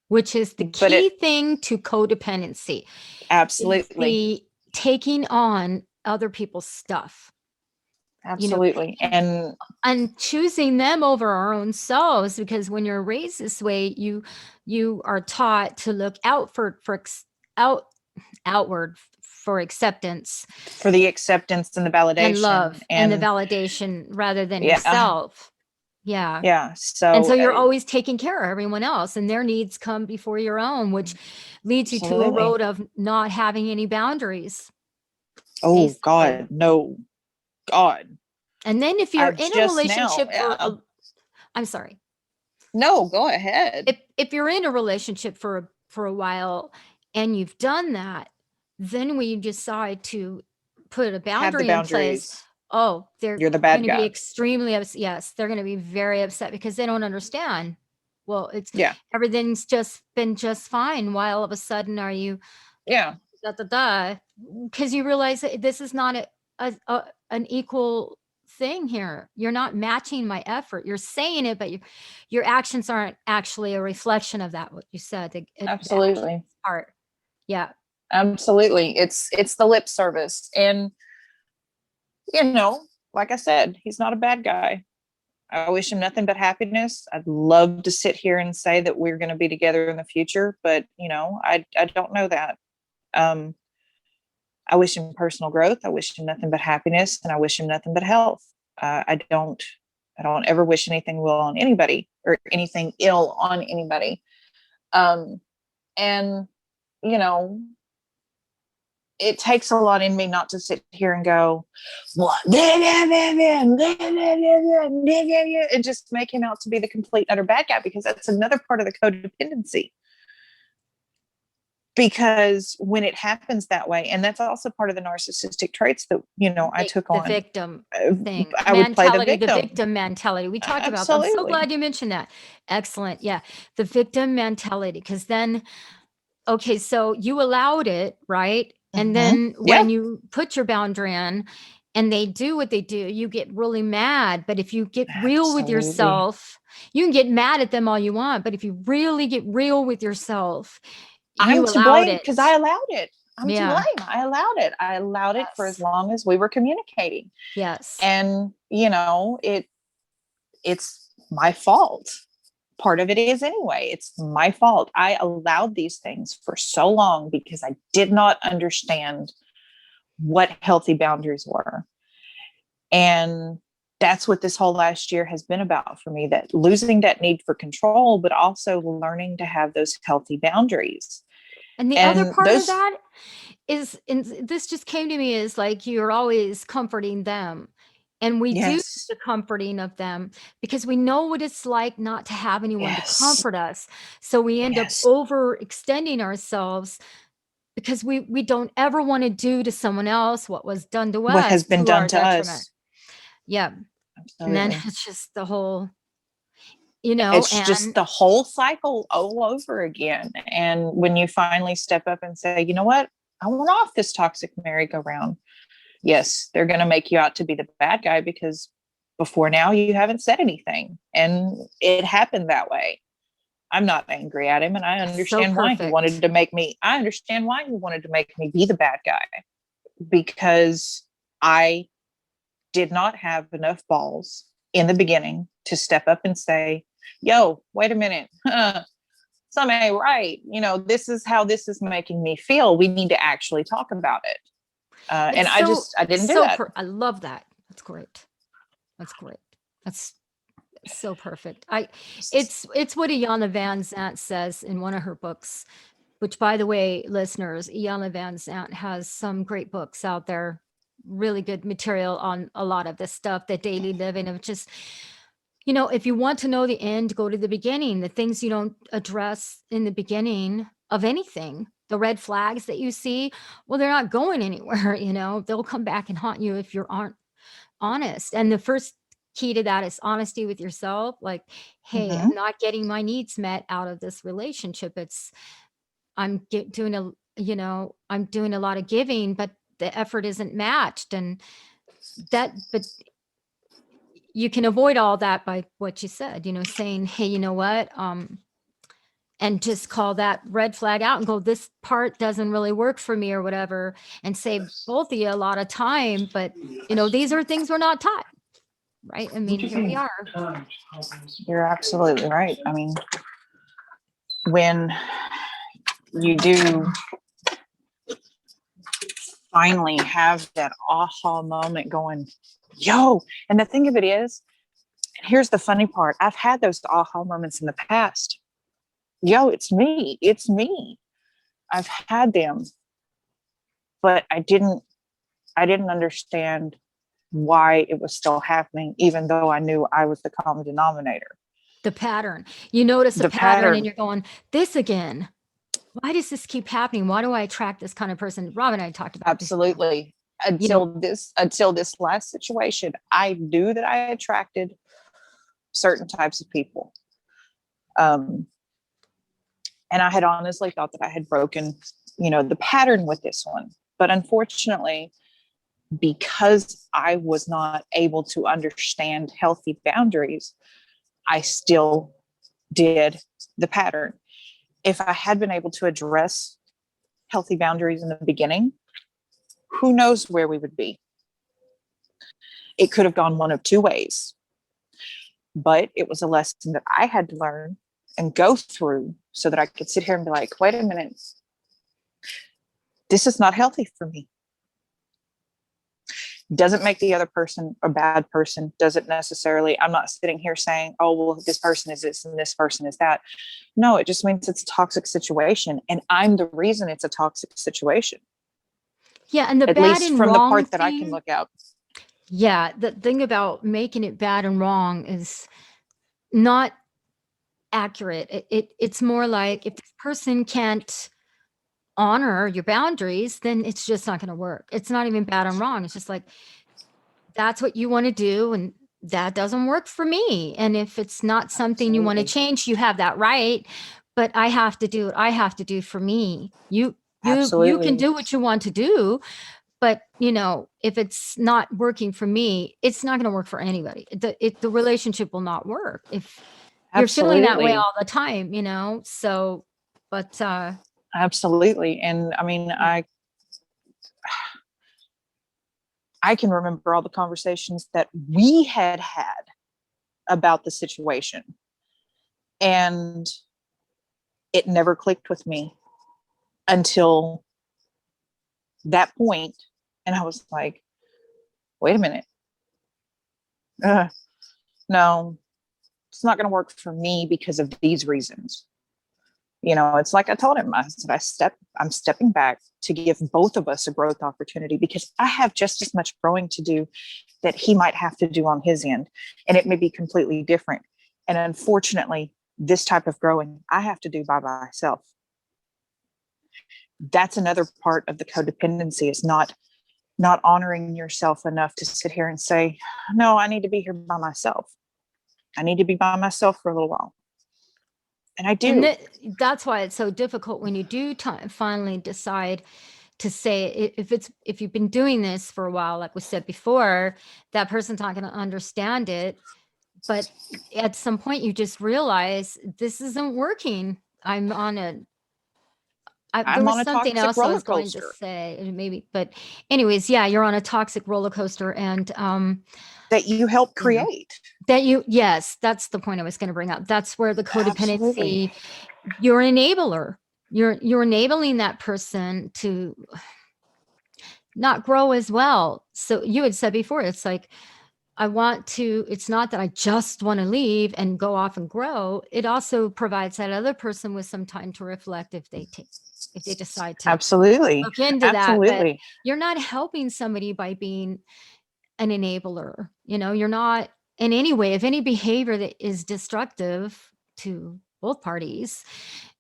Which is the
But
key thing to codependency is
absolutely,
the taking on other people's stuff, you know,
absolutely.
and choosing them over our own selves. Because when you're raised this way, you are taught to look out out outward for acceptance
for the acceptance and the
and
validation
love and the
and
validation rather than
yeah,
yourself. Yeah.
yeah.
And
So
so you're always taking care of everyone else and their needs come before your own, which leads you to a
absolutely.
road of not having any boundaries,
Oh
basically.
God, no, God.
And then if you're
I
in a
just now,
relationship
yeah.
I'm sorry.
No, go ahead.
If you're in a relationship for a while and you've done that, then when you decide to put a
Have the
boundary in place,
boundaries.
oh, they're
You're the
going
bad
to be
guy.
extremely upset. Yes, they're going to be very upset because they don't understand. Well, it's
Yeah,
everything's just been just fine. Why all of a sudden are you
yeah,
da da da? Because you realize that this is not an equal thing here. You're not matching my effort. You're saying it, but your actions aren't actually a reflection of that. What you said, the action
absolutely,
part. Yeah.
absolutely. It's the lip service, and you know, like I said, he's not a bad guy. I wish him nothing but happiness. I'd love to sit here and say that we're going to be together in the future, but I don't know that. Um, I wish him personal growth. I wish him nothing but happiness, and I wish him nothing but health. I don't ever wish anything well on anybody or anything ill on anybody. Um, and you know, it takes a lot in me not to sit here and go, what, and just make him out to be the complete utter bad guy, because that's another part of the codependency. Because when it happens that way, and that's also part of the narcissistic traits that I took
The
on.
victim thing,
I would play the
the
victim.
victim mentality. We talked about that. I'm so
Absolutely.
glad you mentioned that. Excellent. Yeah. The victim mentality. Because then, okay, so you allowed it, right? And
Mm-hmm.
then
Yeah,
when you put your boundary in and they do what they do, you get really mad. But if you get real with
absolutely.
yourself, you can get mad at them all you want. But if you really get real with yourself,
I'm
you
to
allowed
blame
it.
because I allowed it. I'm to
Yeah.
blame. I allowed it. I allowed it for as
Yes.
long as we were communicating.
Yes.
And, it's my fault. Part of it is anyway. It's my fault. I allowed these things for so long because I did not understand what healthy boundaries were. And that's what this whole last year has been about for me, that losing that need for control, but also learning to have those healthy boundaries.
And the other
And
part of
those,
that is, and this just came to me, is like you're always comforting them. And we do
yes,
the comforting of them because we know what it's like not to have anyone to
yes,
comfort us. So we end up
yes,
overextending ourselves because we don't ever want to do to someone else what was done to
What has
us
been
to our
done to
detriment.
us.
Yeah. And then
Absolutely.
it's just the whole, you know,
It's just
and
the whole cycle all over again. And when you finally step up and say, you know what, I want off this toxic merry-go-round. Yes, they're going to make you out to be the bad guy because before now you haven't said anything and it happened that way. I'm not angry at him, and I
so
understand why he wanted
perfect.
to make me. I understand why he wanted to make me be the bad guy, because I did not have enough balls in the beginning to step up and say, "Yo, wait a minute, something ain't right. You know, this is how this is making me feel. We need to actually talk about it." And
It's so
I didn't do
so
that.
I love that. That's great. That's great. That's so perfect. It's what Iyanla Van Zant says in one of her books, which, by the way, listeners, Iyanla Van Zant has some great books out there, really good material on a lot of this stuff, the daily living of just, you know, if you want to know the end, go to the beginning. The things you don't address in the beginning of anything, the red flags that you see, well, they're not going anywhere, you know, they'll come back and haunt you if you aren't honest. And the first key to that is honesty with yourself. Like, hey,
Mm-hmm.
I'm not getting my needs met out of this relationship. Doing a, you know, I'm doing a lot of giving, but the effort isn't matched. And but you can avoid all that by what you said, you know, saying, hey, you know what? And just call that red flag out and go, this part doesn't really work for me or whatever, and save both of you a lot of time. But, you know, these are things we're not taught, right? I mean, here we are.
You're absolutely right. I mean, when you do finally have that aha moment going, yo, and the thing of it is, here's the funny part, I've had those aha moments in the past. Yo, it's me, I've had them, but I didn't understand why it was still happening, even though I knew I was the common denominator.
The pattern. You notice a
The
pattern and
pattern.
you're going, this again. Why does this keep happening? Why do I attract this kind of person? Rob and I talked about this,
Absolutely.
you know,
Until this last situation, I knew that I attracted certain types of people. Um, and I had honestly thought that I had broken, you know, the pattern with this one. But unfortunately, because I was not able to understand healthy boundaries, I still did the pattern. If I had been able to address healthy boundaries in the beginning, who knows where we would be? It could have gone one of two ways, but it was a lesson that I had to learn and go through so that I could sit here and be like, wait a minute, this is not healthy for me. Doesn't make the other person a bad person. Doesn't necessarily, I'm not sitting here saying, oh, well, this person is this and this person is that. No, it just means it's a toxic situation. And I'm the reason it's a toxic situation,
yeah. And the
at
bad
least
and
from the
wrong
part that I can
thing.
look out.
Yeah. The thing about making it bad and wrong is not accurate. It's more like if this person can't honor your boundaries, then it's just not going to work. It's not even bad and wrong. It's just like, that's what you want to do. And that doesn't work for me. And if it's not something you want to
Absolutely.
change, you have that right. But I have to do what I have to do for me. You can
Absolutely.
do what you want to do, but you know, if it's not working for me, it's not going to work for anybody. The relationship will not work if you're feeling that way
Absolutely.
all the time, you know. So, but
Absolutely. And I mean,
yeah.
I can remember all the conversations that we had had about the situation, and it never clicked with me until that point. And I was like, wait a minute. No, it's not going to work for me because of these reasons. You know, it's like I told him, I said, I'm stepping back to give both of us a growth opportunity because I have just as much growing to do that he might have to do on his end. And it may be completely different. And unfortunately, this type of growing I have to do by myself. that's another part of the codependency, is not honoring yourself enough to sit here and say, no, I need to be here by myself. I need to be by myself for a little while. And I do.
And that's why it's so difficult when you do finally decide to say, if you've been doing this for a while, like we said before, that person's not going to understand it. But at some point you just realize this isn't working. There
I'm
was
on a
something
toxic
else I
roller
was going to
coaster
say, maybe, but anyways, yeah, you're on a toxic roller coaster, and
that you help create.
Yes, that's the point I was going to bring up. That's where the codependency,
Absolutely.
you're an enabler. You're enabling that person to not grow as well. So you had said before, it's like, it's not that I just want to leave and go off and grow. It also provides that other person with some time to reflect if they decide to
Absolutely.
look into that. But
Absolutely.
you're not helping somebody by being an enabler. You're not in any way, if any behavior that is destructive to both parties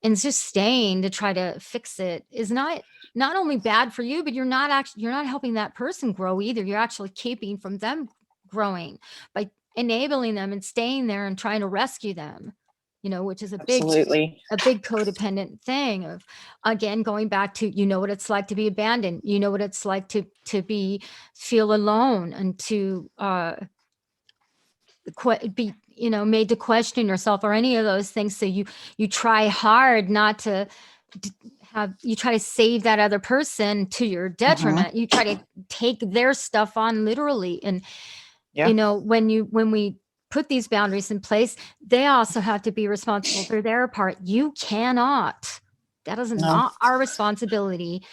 and just staying to try to fix it is not only bad for you, but you're not helping that person grow either. You're actually keeping from them growing by enabling them and staying there and trying to rescue them, which is a big codependent thing of, again, going back to, what it's like to be abandoned, what it's like to feel alone, and to be made to question yourself, or any of those things. So you try hard not to you try to save that other person to your detriment. You try to take their stuff on literally. And when we put these boundaries in place, they also have to be responsible for their part. You cannot, that is not our responsibility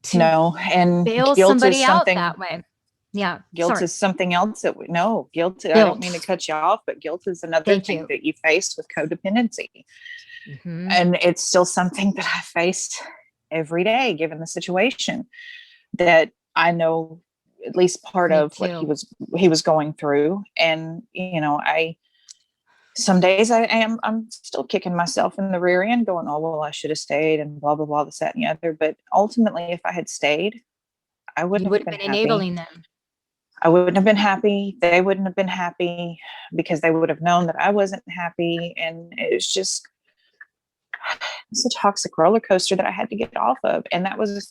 to
and
bail somebody out that way. Yeah.
Guilt is something else that guilt. I don't mean to cut you off, but guilt is another thing that you face with codependency. And it's still something that I faced every day, given the situation, that I know at least part of what he was going through. And, some days I'm still kicking myself in the rear end going, oh, well, I should have stayed, and blah, blah, blah, this, that, and the other. But ultimately, if I had stayed, I wouldn't have been
enabling them.
I wouldn't have been happy. They wouldn't have been happy, because they would have known that I wasn't happy. And it's a toxic roller coaster that I had to get off of. And that was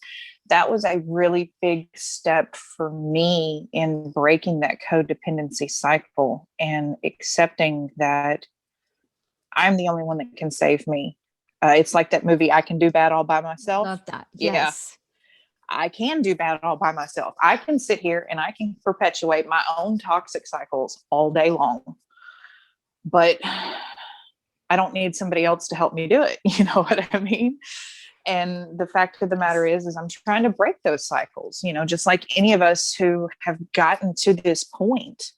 a really big step for me in breaking that codependency cycle and accepting that I'm the only one that can save me. It's like that movie, I Can Do Bad All By Myself.
Love that. Yes.
Yeah. I can do bad all by myself. I can sit here and I can perpetuate my own toxic cycles all day long. But I don't need somebody else to help me do it. You know what I mean? And the fact of the matter is I'm trying to break those cycles, just like any of us who have gotten to this point.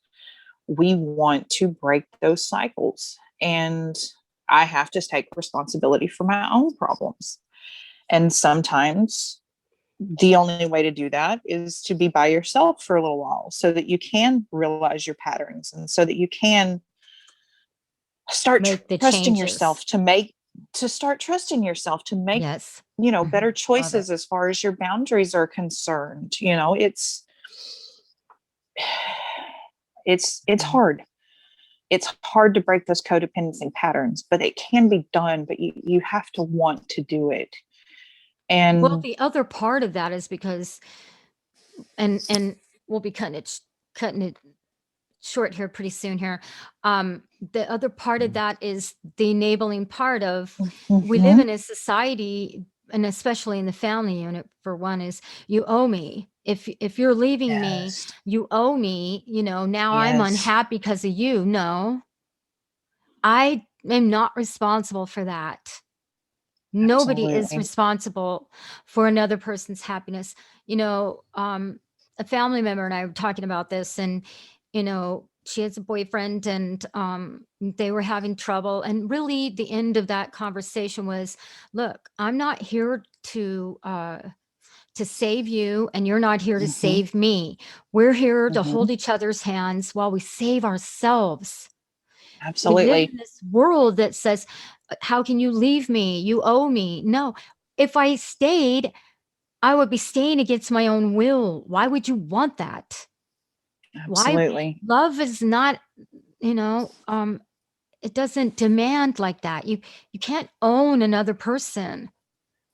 We want to break those cycles. And I have to take responsibility for my own problems. And sometimes the only way to do that is to be by yourself for a little while, so that you can realize your patterns, and so that you can start trusting yourself to make better choices as far as your boundaries are concerned. It's hard. It's hard to break those codependency patterns, but it can be done. But you have to want to do it. And
the other part of that is because, and we'll be cutting it short here pretty soon here. The other part of that is the enabling part of, we live in a society, and especially in the family unit, for one, is you owe me. If you're leaving me, you owe me, now I'm unhappy because of you. No, I am not responsible for that. Nobody is responsible for another person's happiness. A family member and I were talking about this, and, she has a boyfriend, and they were having trouble. And really the end of that conversation was, look, I'm not here to save you, and you're not here to save me. We're here to hold each other's hands while we save ourselves.
Absolutely.
We live in this world that says, how can you leave me? You owe me. No, if I stayed, I would be staying against my own will. Why would you want that? Why?
Absolutely.
Love is not, it doesn't demand like that. You can't own another person.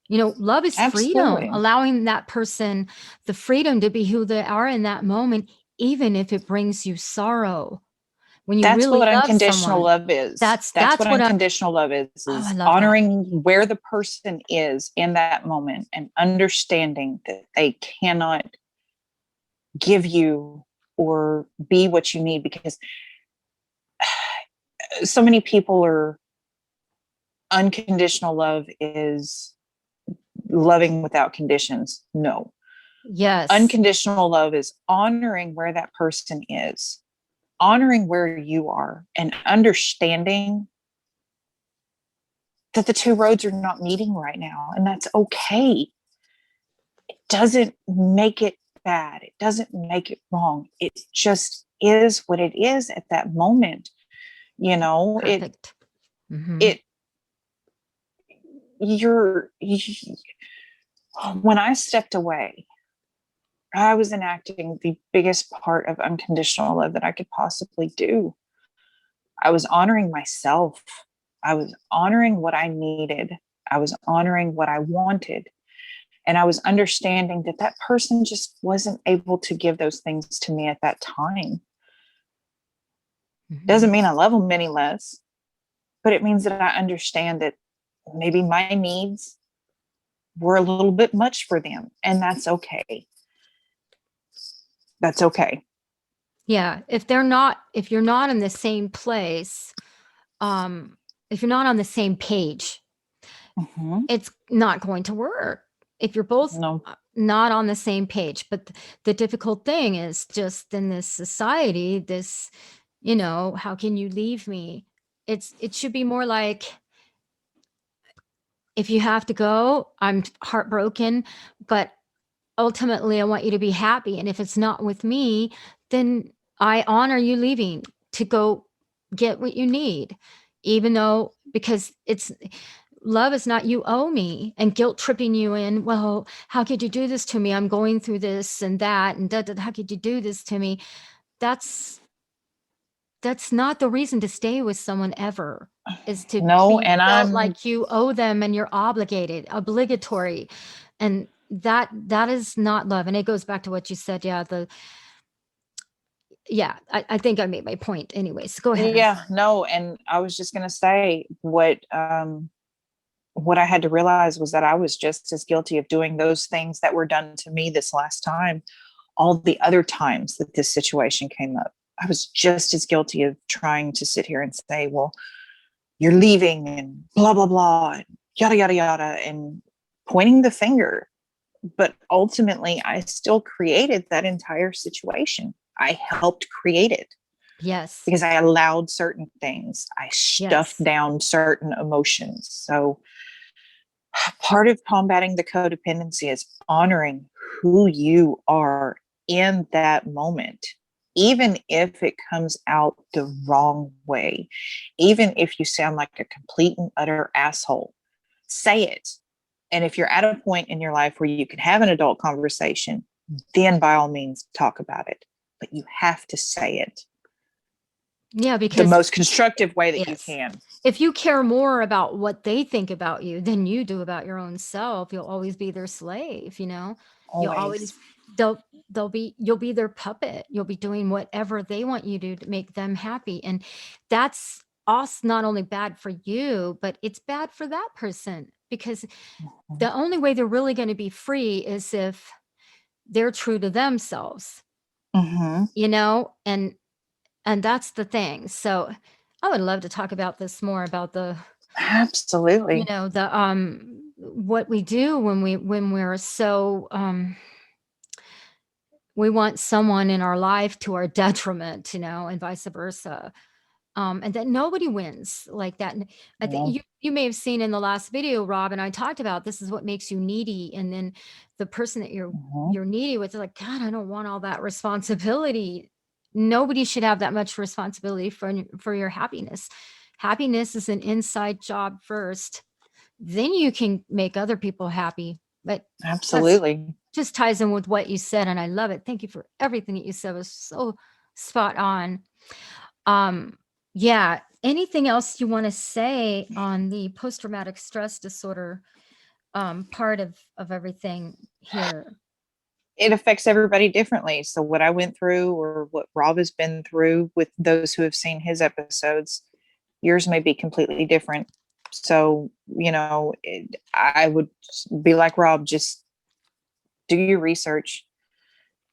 Love is freedom,
Absolutely.
allowing that person the freedom to be who they are in that moment, even if it brings you sorrow. When you
That's
really
what
love
unconditional
someone,
love is.
that's
That's what
what
unconditional love
oh, I
is
love that.
honoring where the person is in that moment and understanding that they cannot give you or be what you need, because so many people are unconditional love is loving without conditions. No.
Yes.
Unconditional love is honoring where that person is, honoring where you are, and understanding that the two roads are not meeting right now. And that's okay. It doesn't make it bad. It doesn't make it wrong. It just is what it is at that moment. You know,
Perfect. Mm-hmm.
it, you, when I stepped away, I was enacting the biggest part of unconditional love that I could possibly do. I was honoring myself. I was honoring what I needed. I was honoring what I wanted. And I was understanding that that person just wasn't able to give those things to me at that time.
Mm-hmm.
Doesn't mean I love them any less, but it means that I understand that maybe my needs were a little bit much for them. And that's okay. That's okay.
Yeah. If you're not in the same place, um, if you're not on the same page,
Mm-hmm.
it's not going to work. If you're both
No.
not on the same page. But the difficult thing is just in this society, this, how can you leave me? It should be more like, if you have to go, I'm heartbroken, but ultimately I want you to be happy. And if it's not with me, then I honor you leaving to go get what you need, even though, because it's love is not you owe me and guilt tripping you in. Well, how could you do this to me? I'm going through this and that. And how could you do this to me? That's that's not the reason to stay with someone ever, is to
No.
be
And
felt
I'm,
like you owe them and you're obligated, obligatory. And that is not love. And it goes back to what you said. I think I made my point anyways. Go ahead. I'm
yeah,
sorry.
no. And I was just going to say what I had to realize was that I was just as guilty of doing those things that were done to me this last time, all the other times that this situation came up. I was just as guilty of trying to sit here and say, well, you're leaving and blah, blah, blah, and yada, yada, yada, and pointing the finger. But ultimately, I still created that entire situation. I helped create it
Yes.
because I allowed certain things. I stuffed
Yes.
down certain emotions. So part of combating the codependency is honoring who you are in that moment, even if it comes out the wrong way, even if you sound like a complete and utter asshole, say it. And if you're at a point in your life where you can have an adult conversation, then by all means talk about it. But you have to say it
Yeah,
the
because
most constructive way that you
yes,
can.
if you care more about what they think about you than you do about your own self, you'll always be their slave. You'll
Always.
always you'll be their puppet. You'll be doing whatever they want you to make them happy. And that's also not only bad for you, but it's bad for that person, because the only way they're really going to be free is if they're true to themselves,
Mm-hmm.
and that's the thing. So I would love to talk about this more, about
Absolutely.
the what we do when we're so we want someone in our life to our detriment, and vice versa. And that nobody wins like that. And I think
No.
you may have seen in the last video, Rob and I talked about, this is what makes you needy. And then the person that
Mm-hmm.
you're needy with is like, God, I don't want all that responsibility. Nobody should have that much responsibility for your happiness. Happiness is an inside job first. then you can make other people happy. But that's
Absolutely.
just ties in with what you said, and I love it. Thank you for everything that you said. It was so spot on. Um, yeah. Anything else you want to say on the post-traumatic stress disorder part of everything here?
It affects everybody differently. So what I went through or what Rob has been through with those who have seen his episodes, yours may be completely different. So, I would be like Rob, just do your research.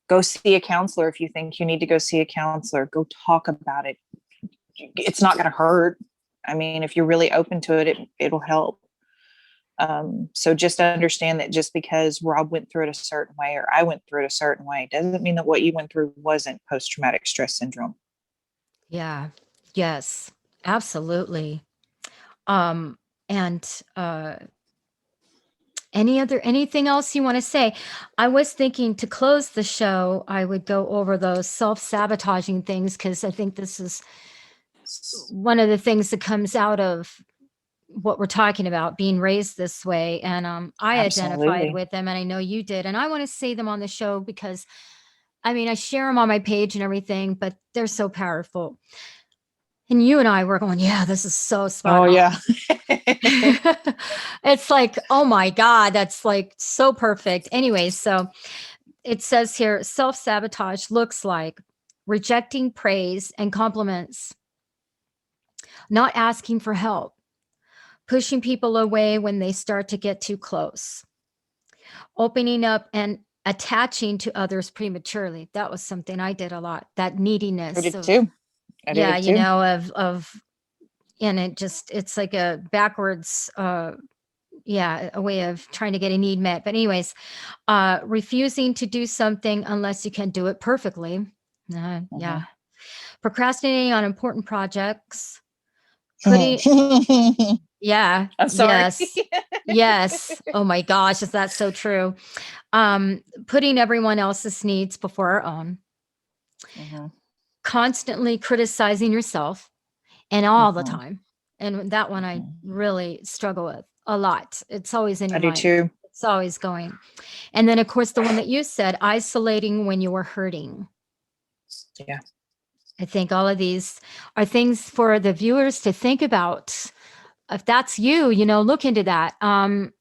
Go see a counselor if you think you need to go see a counselor. Go talk about it. It's not going to hurt. I mean, if you're really open to it, it'll help. So just understand that just because Rob went through it a certain way or I went through it a certain way doesn't mean that what you went through wasn't post-traumatic stress syndrome.
Yeah. Yes. Absolutely. Um, and anything else you want to say? I was thinking to close the show, I would go over those self-sabotaging things because I think this is one of the things that comes out of what we're talking about, being raised this way. And I identified
Absolutely.
with them, and I know you did. And I want to say them on the show because, I mean, I share them on my page and everything, but they're so powerful. And you and I were going, yeah, this is so spot
Oh,
on.
yeah.
It's like, oh my God, that's like so perfect. Anyway, so it says here, self-sabotage looks like rejecting praise and compliments, not asking for help, pushing people away when they start to get too close, opening up and attaching to others prematurely. That was something I did a lot. That
I
neediness
did
of,
too. I
yeah,
did too.
of, and it's like a backwards, yeah, a way of trying to get a need met. But anyways, refusing to do something unless you can do it perfectly. Yeah. Procrastinating on important projects, putting, yeah,
I'm sorry.
yes, yes. Oh my gosh, is that so true? Putting everyone else's needs before our own,
Mhm.
constantly criticizing yourself and all the
Mhm.
time. And that one I
Mhm.
really struggle with a lot. It's always in
I
your
do
mind.
too.
It's always going. And then of course the one that you said, isolating when you were hurting.
Yeah.
I think all of these are things for the viewers to think about. If that's you, look into that.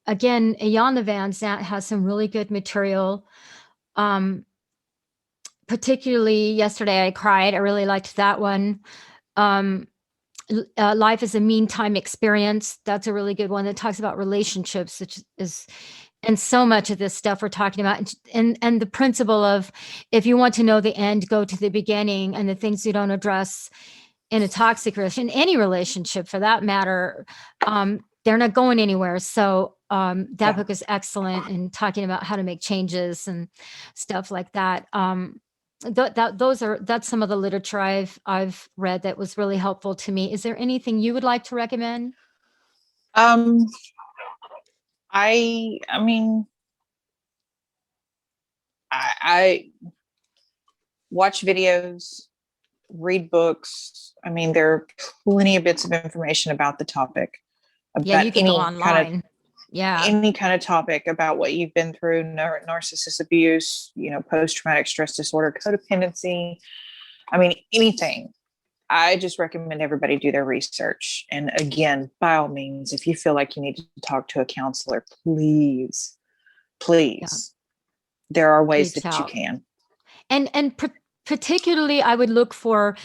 Again, Jan the Van Zant has some really good material. Particularly yesterday, I cried. I really liked that one. Um, Life is a Meantime Experience. That's a really good one that talks about relationships, which is, and so much of this stuff we're talking about, and the principle of, if you want to know the end, go to the beginning, and the things you don't address in a toxic relationship, in any relationship for that matter, they're not going anywhere. So that
Yeah.
book is excellent in talking about how to make changes and stuff like that. That's some of the literature I've read that was really helpful to me. Is there anything you would like to recommend?
Um, I mean, I watch videos, read books. I mean, there are plenty of bits of information about the topic,
Yeah,
about
you could go online. Yeah,
any kind of topic about what you've been through, narcissist abuse, post-traumatic stress disorder, codependency. I mean, anything. I just recommend everybody do their research. And again, by all means, if you feel like you need to talk to a counselor, please,
yeah,
please, there are ways
reach
that you
out.
can.
And particularly, I would look for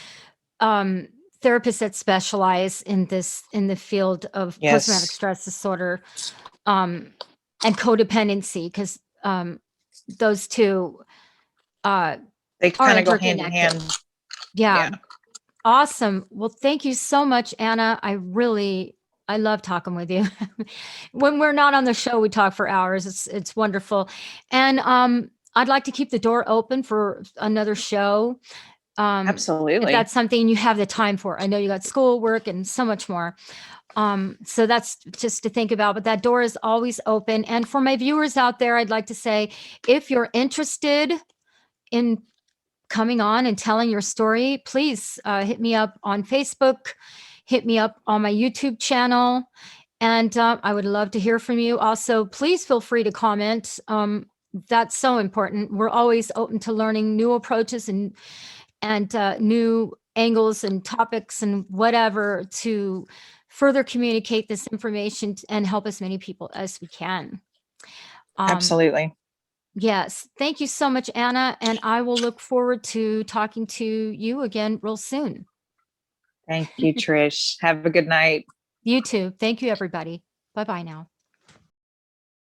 um, therapists that specialize in the field of post-traumatic
Yes,
stress disorder um, and codependency, because those two uh,
they
are
kind of go hand in
interconnected.
hand.
Yeah.
Yeah,
Awesome. Well, thank you so much, Anna. I love talking with you. When we're not on the show, we talk for hours. It's wonderful. And I'd like to keep the door open for another show. If
absolutely.
that's something you have the time for. I know you got school, work, and so much more. So that's just to think about, but that door is always open. And for my viewers out there, I'd like to say, if you're interested in coming on and telling your story, please hit me up on Facebook, hit me up on my YouTube channel. And I would love to hear from you. Also, please feel free to comment. That's so important. We're always open to learning new approaches and new angles and topics and whatever to further communicate this information and help as many people as we can.
Absolutely.
Yes. Thank you so much, Anna. And I will look forward to talking to you again real soon.
Thank you, Trish. Have a good night.
You too. Thank you, everybody. Bye-bye now.